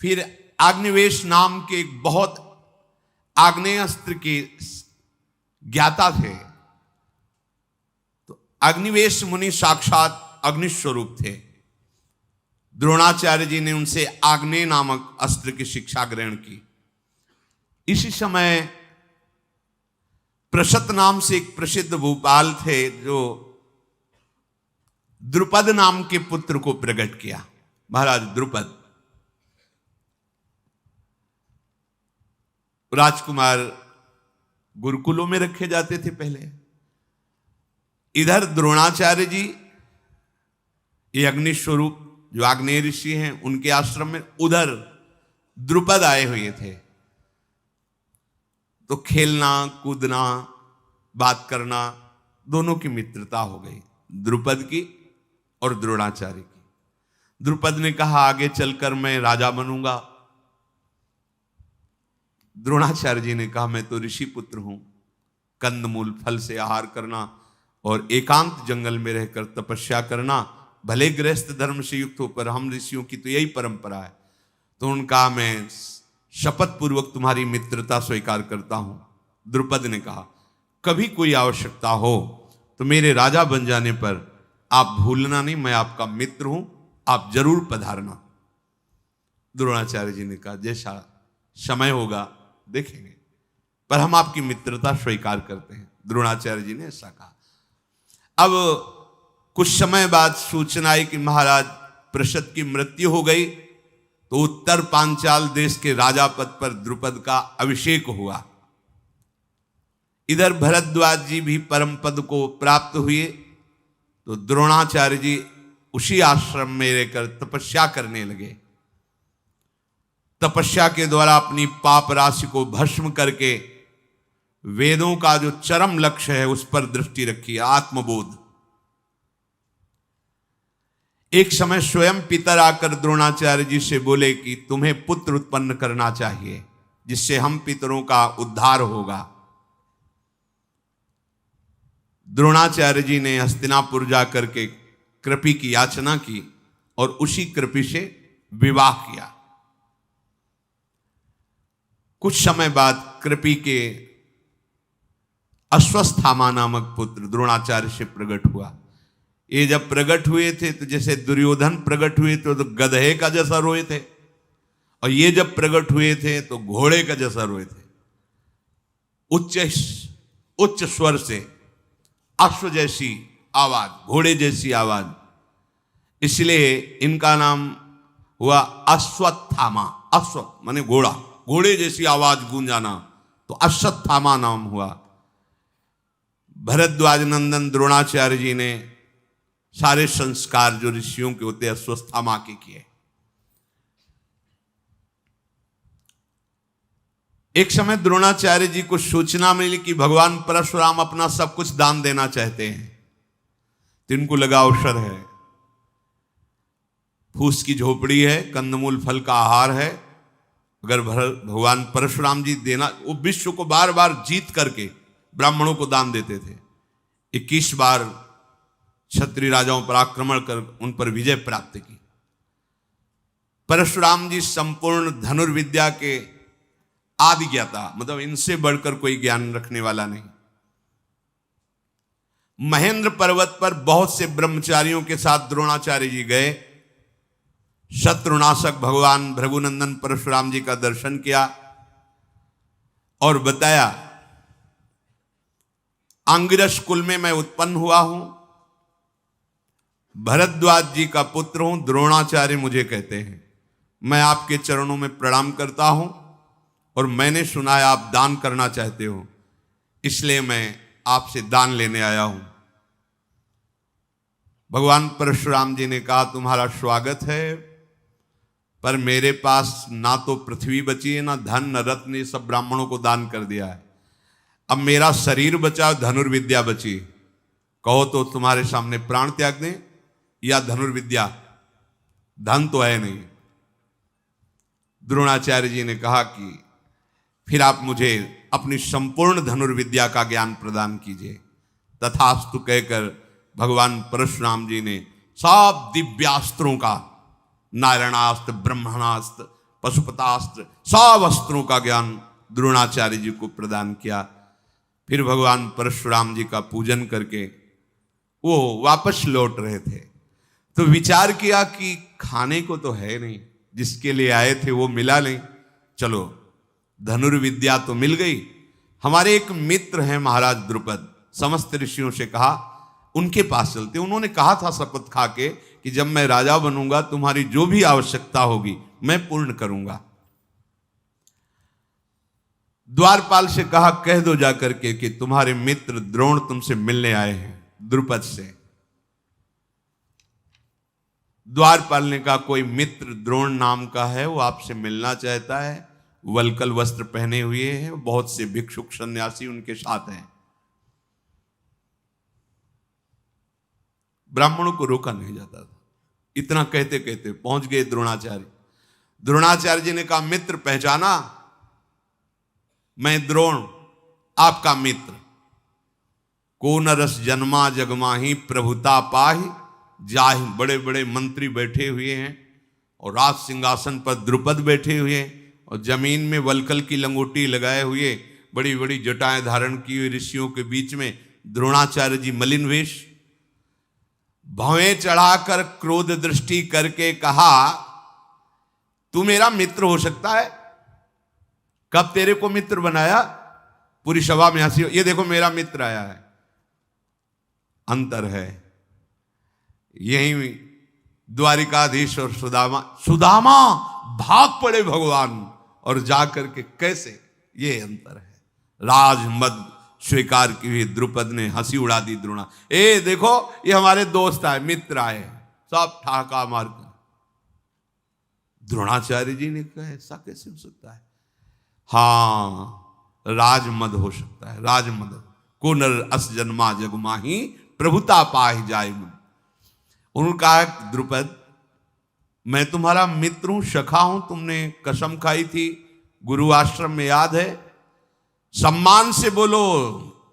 फिर आग्निवेश नाम के एक बहुत आग्नेय अस्त्र के ज्ञाता थे। तो अग्निवेश मुनि साक्षात अग्निस्वरूप थे। द्रोणाचार्य जी ने उनसे आग्नेय नामक अस्त्र की शिक्षा ग्रहण की। इसी समय प्रशत नाम से एक प्रसिद्ध भूपाल थे, जो द्रुपद नाम के पुत्र को प्रकट किया। महाराज द्रुपद राजकुमार गुरुकुलों में रखे जाते थे पहले। इधर द्रोणाचार्य जी, ये अग्नि स्वरूप जो आग्नेय ऋषि हैं, उनके आश्रम में उधर द्रुपद आए हुए थे। तो खेलना, कूदना, बात करना, दोनों की मित्रता हो गई, द्रुपद की और द्रोणाचार्य की। द्रुपद ने कहा आगे चलकर मैं राजा बनूंगा। द्रोणाचार्य जी ने कहा मैं तो ऋषि पुत्र हूं, कंदमूल फल से आहार करना और एकांत जंगल में रहकर तपस्या करना भले गृहस्थ धर्म से युक्त हो, पर हम ऋषियों की तो यही परंपरा है। तो उनका मैं शपथ पूर्वक तुम्हारी मित्रता स्वीकार करता हूं। द्रुपद ने कहा कभी कोई आवश्यकता हो तो मेरे राजा बन जाने पर आप भूलना नहीं, मैं आपका मित्र हूं, आप जरूर पधारना। द्रोणाचार्य जी ने कहा जैसा समय होगा देखेंगे, पर हम आपकी मित्रता स्वीकार करते हैं। द्रोणाचार्य जी ने ऐसा कहा। अब कुछ समय बाद सूचना आई कि महाराज प्रशत की मृत्यु हो गई, तो उत्तर पांचाल देश के राजा पद पर द्रुपद का अभिषेक हुआ। इधर भरद्वाज जी भी परम पद को प्राप्त हुए। तो द्रोणाचार्य जी उसी आश्रम में रहकर तपस्या करने लगे। तपस्या के द्वारा अपनी पाप राशि को भस्म करके वेदों का जो चरम लक्ष्य है उस पर दृष्टि रखी, आत्मबोध। एक समय स्वयं पितर आकर द्रोणाचार्य जी से बोले कि तुम्हें पुत्र उत्पन्न करना चाहिए, जिससे हम पितरों का उद्धार होगा। द्रोणाचार्य जी ने हस्तिनापुर जाकर के कृपि की याचना की और उसी कृपि से विवाह किया। कुछ समय बाद कृपि के अश्वस्थामा नामक पुत्र द्रोणाचार्य से प्रकट हुआ। ये जब प्रकट हुए थे तो जैसे दुर्योधन प्रकट हुए थे तो गधे का जैसा रोए थे, और ये जब प्रकट हुए थे तो घोड़े का जैसा रोए थे। उच्च स्वर से अश्व जैसी आवाज, घोड़े जैसी आवाज, इसलिए इनका नाम हुआ अश्वत्थामा। अश्व माने घोड़ा, घोड़े जैसी आवाज गूंजाना, तो अश्वत्थामा नाम हुआ। भरद्वाज नंदन द्रोणाचार्य जी ने सारे संस्कार जो ऋषियों के होते अश्वत्थामा के किए। एक समय द्रोणाचार्य जी को सूचना मिली कि भगवान परशुराम अपना सब कुछ दान देना चाहते हैं, तो इनको लगा अवसर है, फूस की झोपड़ी है, कंदमूल फल का आहार है, अगर भगवान परशुराम जी देना, वो विश्व को बार बार जीत करके ब्राह्मणों को दान देते थे। 21 बार क्षत्रिय राजाओं पर आक्रमण कर उन पर विजय प्राप्त की। परशुराम जी संपूर्ण धनुर्विद्या के आदि ज्ञाता, मतलब इनसे बढ़कर कोई ज्ञान रखने वाला नहीं। महेंद्र पर्वत पर बहुत से ब्रह्मचारियों के साथ द्रोणाचार्य जी गए, शत्रुनाशक भगवान भृगुनंदन परशुराम जी का दर्शन किया और बताया, अंगिरस कुल में मैं उत्पन्न हुआ हूं, भरद्वाज जी का पुत्र हूं, द्रोणाचार्य मुझे कहते हैं, मैं आपके चरणों में प्रणाम करता हूं और मैंने सुना है आप दान करना चाहते हो, इसलिए मैं आपसे दान लेने आया हूं। भगवान परशुराम जी ने कहा, तुम्हारा स्वागत है, पर मेरे पास ना तो पृथ्वी बची है, ना धन, न रत्न, ये सब ब्राह्मणों को दान कर दिया है। अब मेरा शरीर बचा, धनुर्विद्या बची, कहो तो तुम्हारे सामने प्राण त्याग दें या धनुर्विद्या, धन तो है नहीं। द्रोणाचार्य जी ने कहा कि फिर आप मुझे अपनी संपूर्ण धनुर्विद्या का ज्ञान प्रदान कीजिए। तथास्तु कहकर भगवान परशुराम जी ने सब दिव्यास्त्रों का, नारायणास्त्र, ब्रह्मणास्त्र, पशुपतास्त्र, सब अस्त्रों का ज्ञान द्रोणाचार्य जी को प्रदान किया। फिर भगवान परशुराम जी का पूजन करके वो वापस लौट रहे थे, तो विचार किया कि खाने को तो है नहीं, जिसके लिए आए थे वो मिला नहीं, चलो धनुर्विद्या तो मिल गई। हमारे एक मित्र हैं महाराज द्रुपद, समस्त ऋषियों से कहा उनके पास चलते। उन्होंने कहा था शपथ खा के कि जब मैं राजा बनूंगा तुम्हारी जो भी आवश्यकता होगी मैं पूर्ण करूंगा। द्वारपाल से कहा, कह दो जाकर के कि तुम्हारे मित्र द्रोण तुमसे मिलने आए हैं द्रुपद से। द्वारपाल ने कहा, कोई मित्र द्रोण नाम का है, वो आपसे मिलना चाहता है, वल्कल वस्त्र पहने हुए हैं, बहुत से भिक्षुक सन्यासी उनके साथ हैं। ब्राह्मणों को रोका नहीं जाता था। इतना कहते कहते पहुंच गए द्रोणाचार्य। द्रोणाचार्य जी ने कहा, मित्र पहचाना? मैं द्रोण आपका मित्र। को नरस जन्मा जगमाही प्रभुता पाही जाहि। बड़े बड़े मंत्री बैठे हुए हैं और राज सिंहासन पर द्रुपद बैठे हुए हैं, और जमीन में वल्कल की लंगोटी लगाए हुए, बड़ी बड़ी जटाएं धारण की हुई ऋषियों के बीच में द्रोणाचार्य जी मलिन वेश, भवें चढ़ाकर क्रोध दृष्टि करके कहा, तू मेरा मित्र हो सकता है? कब तेरे को मित्र बनाया? पूरी सभा में हंसी। ये देखो मेरा मित्र आया है। अंतर है, यही द्वारिकाधीश और सुदामा भाग पड़े भगवान, और जाकर के कैसे, ये अंतर है। राजमद स्वीकार की हुई द्रुपद ने हंसी उड़ा दी द्रोणा। ए देखो ये हमारे दोस्त आए, मित्र आए, सब ठहाका मारकर। द्रोणाचार्य जी ने कहा, ऐसा कैसे हो सकता है? हाँ, राजमद हो सकता है, राजमद। को नर अस जन्मा जगमाही प्रभुता पाहि जाय मन। उन्होंने कहा, द्रुपद मैं तुम्हारा मित्र हूं, सखा हूं, तुमने कसम खाई थी गुरु आश्रम में, याद है? सम्मान से बोलो,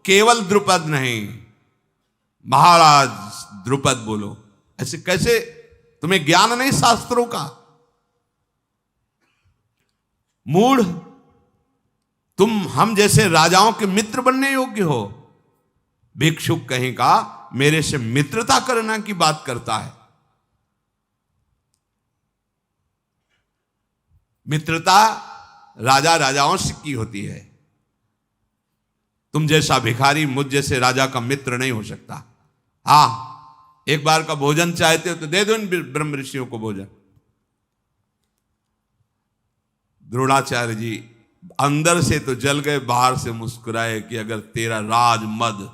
केवल द्रुपद नहीं, महाराज द्रुपद बोलो। ऐसे कैसे? तुम्हें ज्ञान नहीं शास्त्रों का? मूढ़, तुम हम जैसे राजाओं के मित्र बनने योग्य हो? भिक्षुक कहीं का मेरे से मित्रता करना की बात करता है। मित्रता राजा राजाओं से की होती है। तुम जैसा भिखारी मुझ जैसे राजा का मित्र नहीं हो सकता। हां, एक बार का भोजन चाहते हो तो दे दो इन ब्रह्म ऋषियों को भोजन। द्रोणाचार्य जी अंदर से तो जल गए, बाहर से मुस्कुराए कि अगर तेरा राज मद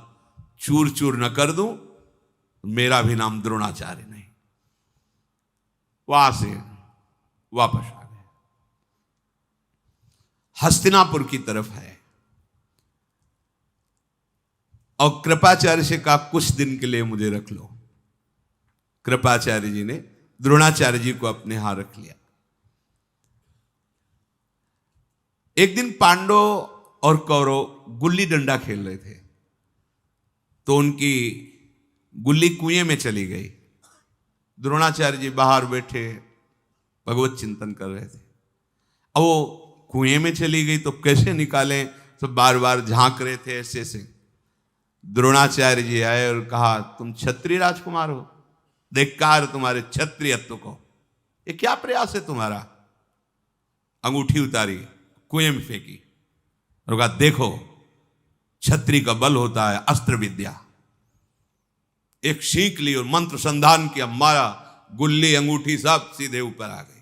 चूर चूर न कर दूं तो मेरा भी नाम द्रोणाचार्य नहीं। वहां से वापस आ गए। हस्तिनापुर की तरफ है और कृपाचार्य से कहा कुछ दिन के लिए मुझे रख लो। कृपाचार्य जी ने द्रोणाचार्य जी को अपने यहां रख लिया। एक दिन पांडव और कौरव गुल्ली डंडा खेल रहे थे तो उनकी गुल्ली कुएं में चली गई। द्रोणाचार्य जी बाहर बैठे भगवत चिंतन कर रहे थे। अब वो कुएं में चली गई तो कैसे निकालें, तो बार बार झांक रहे थे ऐसे से। द्रोणाचार्य जी आए और कहा तुम क्षत्रिय राजकुमार हो, धिक्कार तुम्हारे क्षत्रियत्व को, ये क्या प्रयास है तुम्हारा। अंगूठी उतारी, कुएं में फेंकी और कहा देखो क्षत्रिय का बल होता है अस्त्र विद्या। एक सीख ली और मंत्र संधान किया, मारा, गुल्ली अंगूठी सब सीधे ऊपर आ गई।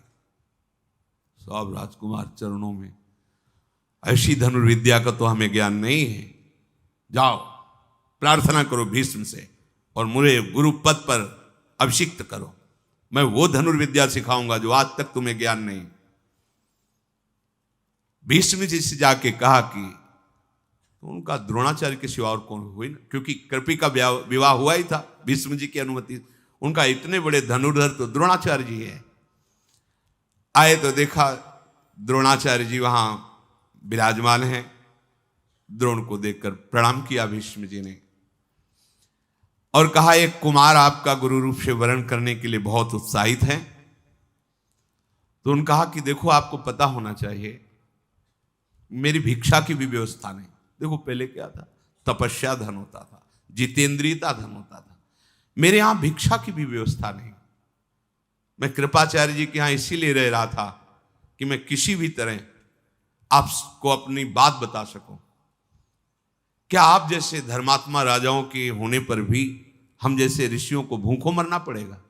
सब राजकुमार चरणों में, ऐसी धनुर्विद्या का तो हमें ज्ञान नहीं है, जाओ प्रार्थना करो भीष्म से और मुझे गुरु पद पर अभिषिक्त करो, मैं वो धनुर्विद्या सिखाऊंगा जो आज तक तुम्हें ज्ञान नहीं। भीष्म जी से जाके कहा कि तो उनका द्रोणाचार्य के सिवा और कौन हुई ना, क्योंकि कृपी का विवाह हुआ ही था भीष्म जी की अनुमति। उनका इतने बड़े धनुर्धर तो द्रोणाचार्य जी है। आए तो देखा द्रोणाचार्य जी वहां विराजमान हैं। द्रोण को देखकर प्रणाम किया भीष्म जी ने और कहा एक कुमार आपका गुरु रूप से वर्ण करने के लिए बहुत उत्साहित है। तो उन्होंने कहा कि देखो आपको पता होना चाहिए मेरी भिक्षा की भी व्यवस्था नहीं। देखो पहले क्या था, तपस्या धन होता था, जितेंद्रियता धन होता था, मेरे यहां भिक्षा की भी व्यवस्था नहीं। मैं कृपाचार्य जी के यहां इसीलिए रह रहा था कि मैं किसी भी तरह आपको अपनी बात बता सकूं। क्या आप जैसे धर्मात्मा राजाओं के होने पर भी हम जैसे ऋषियों को भूखों मरना पड़ेगा।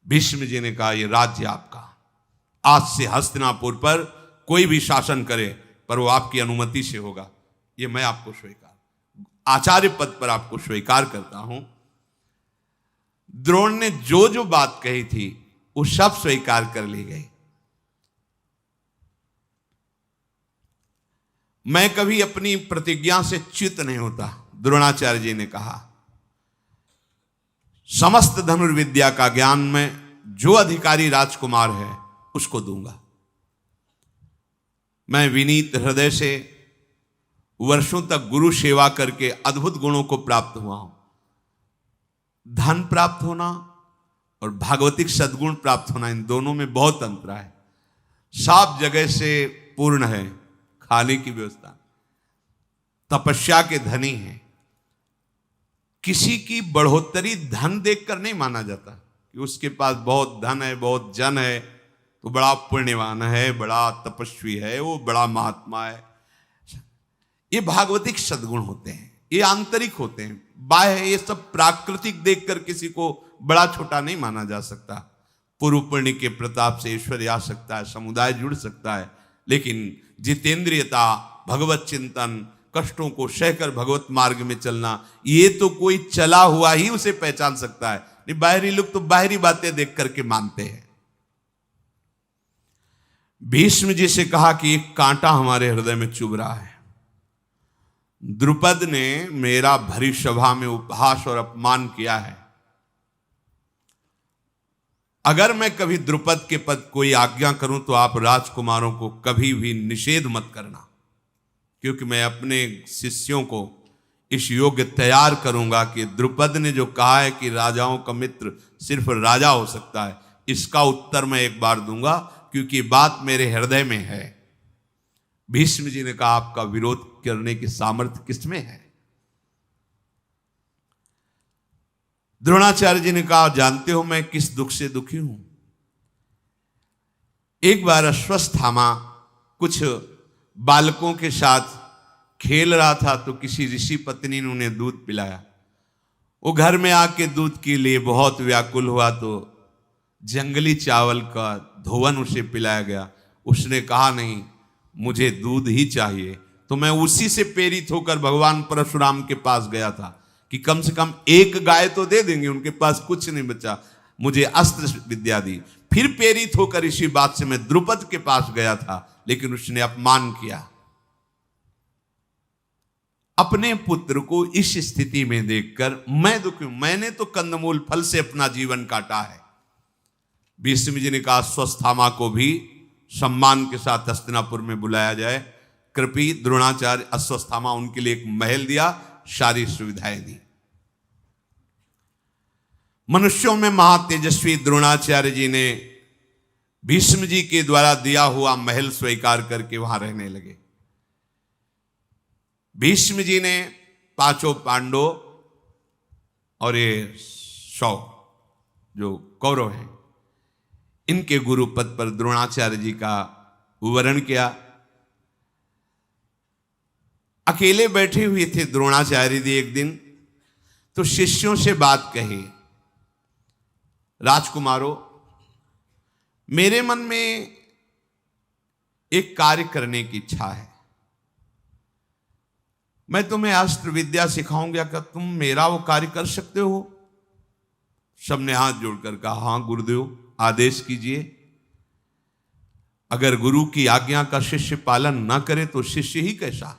भीष्म जी ने कहा यह राज्य आपका, आज से हस्तिनापुर पर कोई भी शासन करे पर वो आपकी अनुमति से होगा। ये मैं आपको स्वीकार, आचार्य पद पर आपको स्वीकार करता हूं। द्रोण ने जो जो बात कही थी वो सब स्वीकार कर ली गई। मैं कभी अपनी प्रतिज्ञा से च्युत नहीं होता, द्रोणाचार्य जी ने कहा। समस्त धनुर्विद्या का ज्ञान में जो अधिकारी राजकुमार है उसको दूंगा। मैं विनीत हृदय से वर्षों तक गुरु सेवा करके अद्भुत गुणों को प्राप्त हुआ हूं। धन प्राप्त होना और भागवतिक सद्गुण प्राप्त होना, इन दोनों में बहुत अंतर है। सब जगह से पूर्ण है, खाने की व्यवस्था, तपस्या के धनी है। किसी की बढ़ोतरी धन देखकर नहीं माना जाता कि उसके पास बहुत धन है, बहुत जन है तो बड़ा पुण्यवान है, बड़ा तपस्वी है, वो बड़ा महात्मा है। ये भागवतिक सद्गुण होते हैं, ये आंतरिक होते हैं। बाह्य ये सब प्राकृतिक देखकर किसी को बड़ा छोटा नहीं माना जा सकता। पूर्व पुण्य के प्रताप से ऐश्वर्य आ सकता है, समुदाय जुड़ सकता है, लेकिन जितेंद्रियता, भगवत चिंतन, कष्टों को सहकर भगवत मार्ग में चलना, ये तो कोई चला हुआ ही उसे पहचान सकता है। नहीं, बाहरी लोग तो बाहरी बातें देख करके मानते हैं। भीष्म जी से कहा कि एक कांटा हमारे हृदय में चुभ रहा है। द्रुपद ने मेरा भरी सभा में उपहास और अपमान किया है। अगर मैं कभी द्रुपद के पद कोई आज्ञा करूं तो आप राजकुमारों को कभी भी निषेध मत करना, क्योंकि मैं अपने शिष्यों को इस योग्य तैयार करूंगा कि द्रुपद ने जो कहा है कि राजाओं का मित्र सिर्फ राजा हो सकता है, इसका उत्तर मैं एक बार दूंगा, क्योंकि बात मेरे हृदय में है। भीष्म जी ने कहा आपका विरोध करने की सामर्थ्य किसमें है? द्रोणाचार्य जी ने कहा जानते हो मैं किस दुख से दुखी हूं। एक बार अश्वत्थामा कुछ बालकों के साथ खेल रहा था तो किसी ऋषि पत्नी ने उन्हें दूध पिलाया। वो घर में आके दूध के लिए बहुत व्याकुल हुआ तो जंगली चावल का धोवन उसे पिलाया गया। उसने कहा नहीं मुझे दूध ही चाहिए। तो मैं उसी से प्रेरित होकर भगवान परशुराम के पास गया था कि कम से कम एक गाय तो दे देंगे, उनके पास कुछ नहीं बचा, मुझे अस्त्र विद्या दी। फिर प्रेरित होकर इसी बात से मैं द्रुपद के पास गया था, लेकिन उसने अपमान किया। अपने पुत्र को इस स्थिति में देखकर मैं दुखी हूं। मैंने तो कंदमूल फल से अपना जीवन काटा है। भीष्म जी ने कहा अश्वत्थामा को भी सम्मान के साथ हस्तिनापुर में बुलाया जाए। कृपी द्रोणाचार्य अश्वत्थामा उनके लिए एक महल दिया, सारी सुविधाएं दी। मनुष्यों में महातेजस्वी द्रोणाचार्य जी ने भीष्म जी के द्वारा दिया हुआ महल स्वीकार करके वहां रहने लगे। भीष्म जी ने पांचों पांडवों और ये 100 जो कौरव हैं इनके गुरु पद पर द्रोणाचार्य जी का वरण किया। अकेले बैठे हुए थे द्रोणाचार्य जी एक दिन, तो शिष्यों से बात कही, राजकुमारों मेरे मन में एक कार्य करने की इच्छा है। मैं तुम्हें अस्त्र विद्या सिखाऊंगा, क्या तुम मेरा वो कार्य कर सकते हो? सबने हाथ जोड़कर कहा हां गुरुदेव आदेश कीजिए। अगर गुरु की आज्ञा का शिष्य पालन न करे तो शिष्य ही कैसा।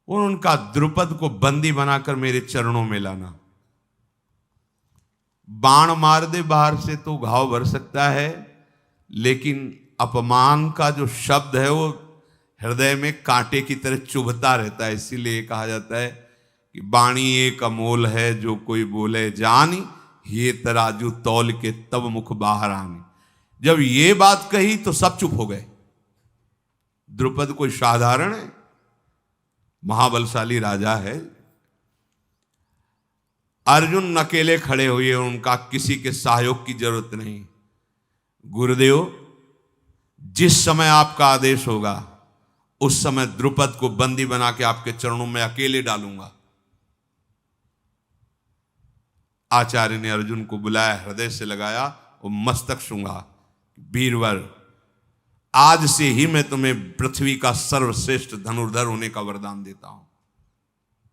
और उनका द्रुपद को बंदी बनाकर मेरे चरणों में लाना। बाण मार दे बाहर से तो घाव भर सकता है, लेकिन अपमान का जो शब्द है वो हृदय में कांटे की तरह चुभता रहता है। इसीलिए कहा जाता है कि बाणी एक अमोल है जो कोई बोले जानी, ये तराजू तौल के तब मुख बाहर आनी। जब ये बात कही तो सब चुप हो गए। द्रुपद कोई साधारण है, महाबलशाली राजा है। अर्जुन अकेले खड़े हुए, उनका किसी के सहयोग की जरूरत नहीं। गुरुदेव जिस समय आपका आदेश होगा उस समय द्रुपद को बंदी बना के आपके चरणों में अकेले डालूंगा। आचार्य ने अर्जुन को बुलाया, हृदय से लगाया और मस्तक सूंघा। वीरवर आज से ही मैं तुम्हें पृथ्वी का सर्वश्रेष्ठ धनुर्धर होने का वरदान देता हूं।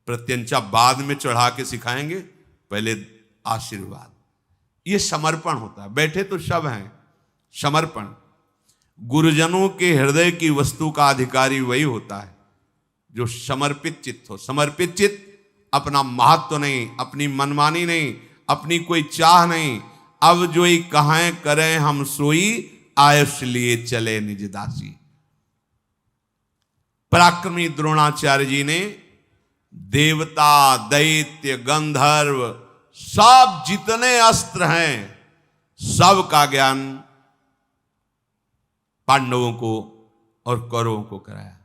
प्रत्यंचा बाद में चढ़ा के सिखाएंगे, पहले आशीर्वाद। ये समर्पण होता है। बैठे तो सब हैं, समर्पण। गुरुजनों के हृदय की वस्तु का अधिकारी वही होता है जो समर्पित चित्त हो। समर्पित चित्त अपना महत्व नहीं, अपनी मनमानी नहीं, अपनी कोई चाह नहीं। अब जो ही कहें करें हम सोई, आयुष लिए चले निज दासी। पराक्रमी द्रोणाचार्य जी ने देवता दैत्य गंधर्व सब जितने अस्त्र हैं सब का ज्ञान पांडवों को और कौरवों को कराया,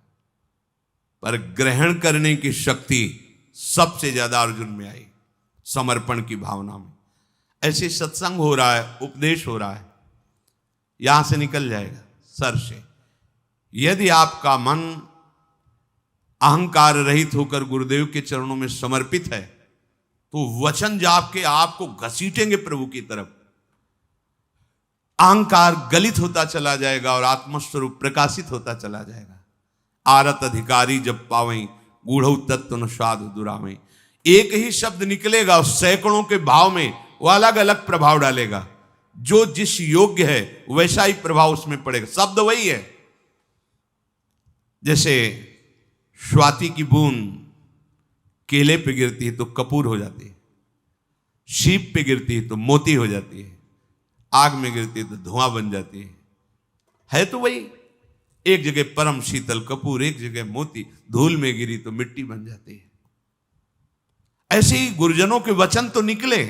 पर ग्रहण करने की शक्ति सबसे ज्यादा अर्जुन में आई, समर्पण की भावना में। ऐसे सत्संग हो रहा है, उपदेश हो रहा है, यहां से निकल जाएगा सर से। यदि आपका मन अहंकार रहित होकर गुरुदेव के चरणों में समर्पित है तो वचन जाप के आपको घसीटेंगे प्रभु की तरफ। अहंकार गलित होता चला जाएगा और आत्मस्वरूप प्रकाशित होता चला जाएगा। आरत अधिकारी जब पावें गूढ़ तत्व न स्वाद दुरावें। एक ही शब्द निकलेगा और सैकड़ों के भाव में वो अलग अलग प्रभाव डालेगा। जो जिस योग्य है वैसा ही प्रभाव उसमें पड़ेगा। शब्द वही है। जैसे स्वाति की बूंद केले पे गिरती है तो कपूर हो जाती है, शीप पे गिरती है तो मोती हो जाती है, आग में गिरती है तो धुआं बन जाती है तो वही। एक जगह परम शीतल कपूर, एक जगह मोती, धूल में गिरी तो मिट्टी बन जाती है। ऐसे ही गुरुजनों के वचन तो निकले,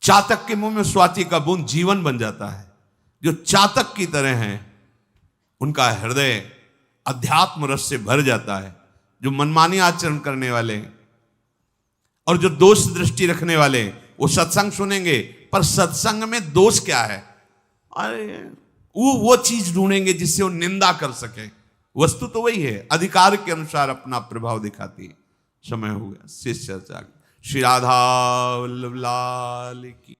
चातक के मुंह में स्वाति का बूंद जीवन बन जाता है। जो चातक की तरह हैं, उनका हृदय अध्यात्म रस से भर जाता है। जो मनमानी आचरण करने वाले और जो दोष दृष्टि रखने वाले, वो सत्संग सुनेंगे, पर सत्संग में दोष क्या है, अरे वो चीज ढूंढेंगे जिससे वो निंदा कर सके। वस्तु तो वही है, अधिकार के अनुसार अपना प्रभाव दिखाती है। समय हो गया, शेष चर्चा। श्री राधा वल्लभ लाल की।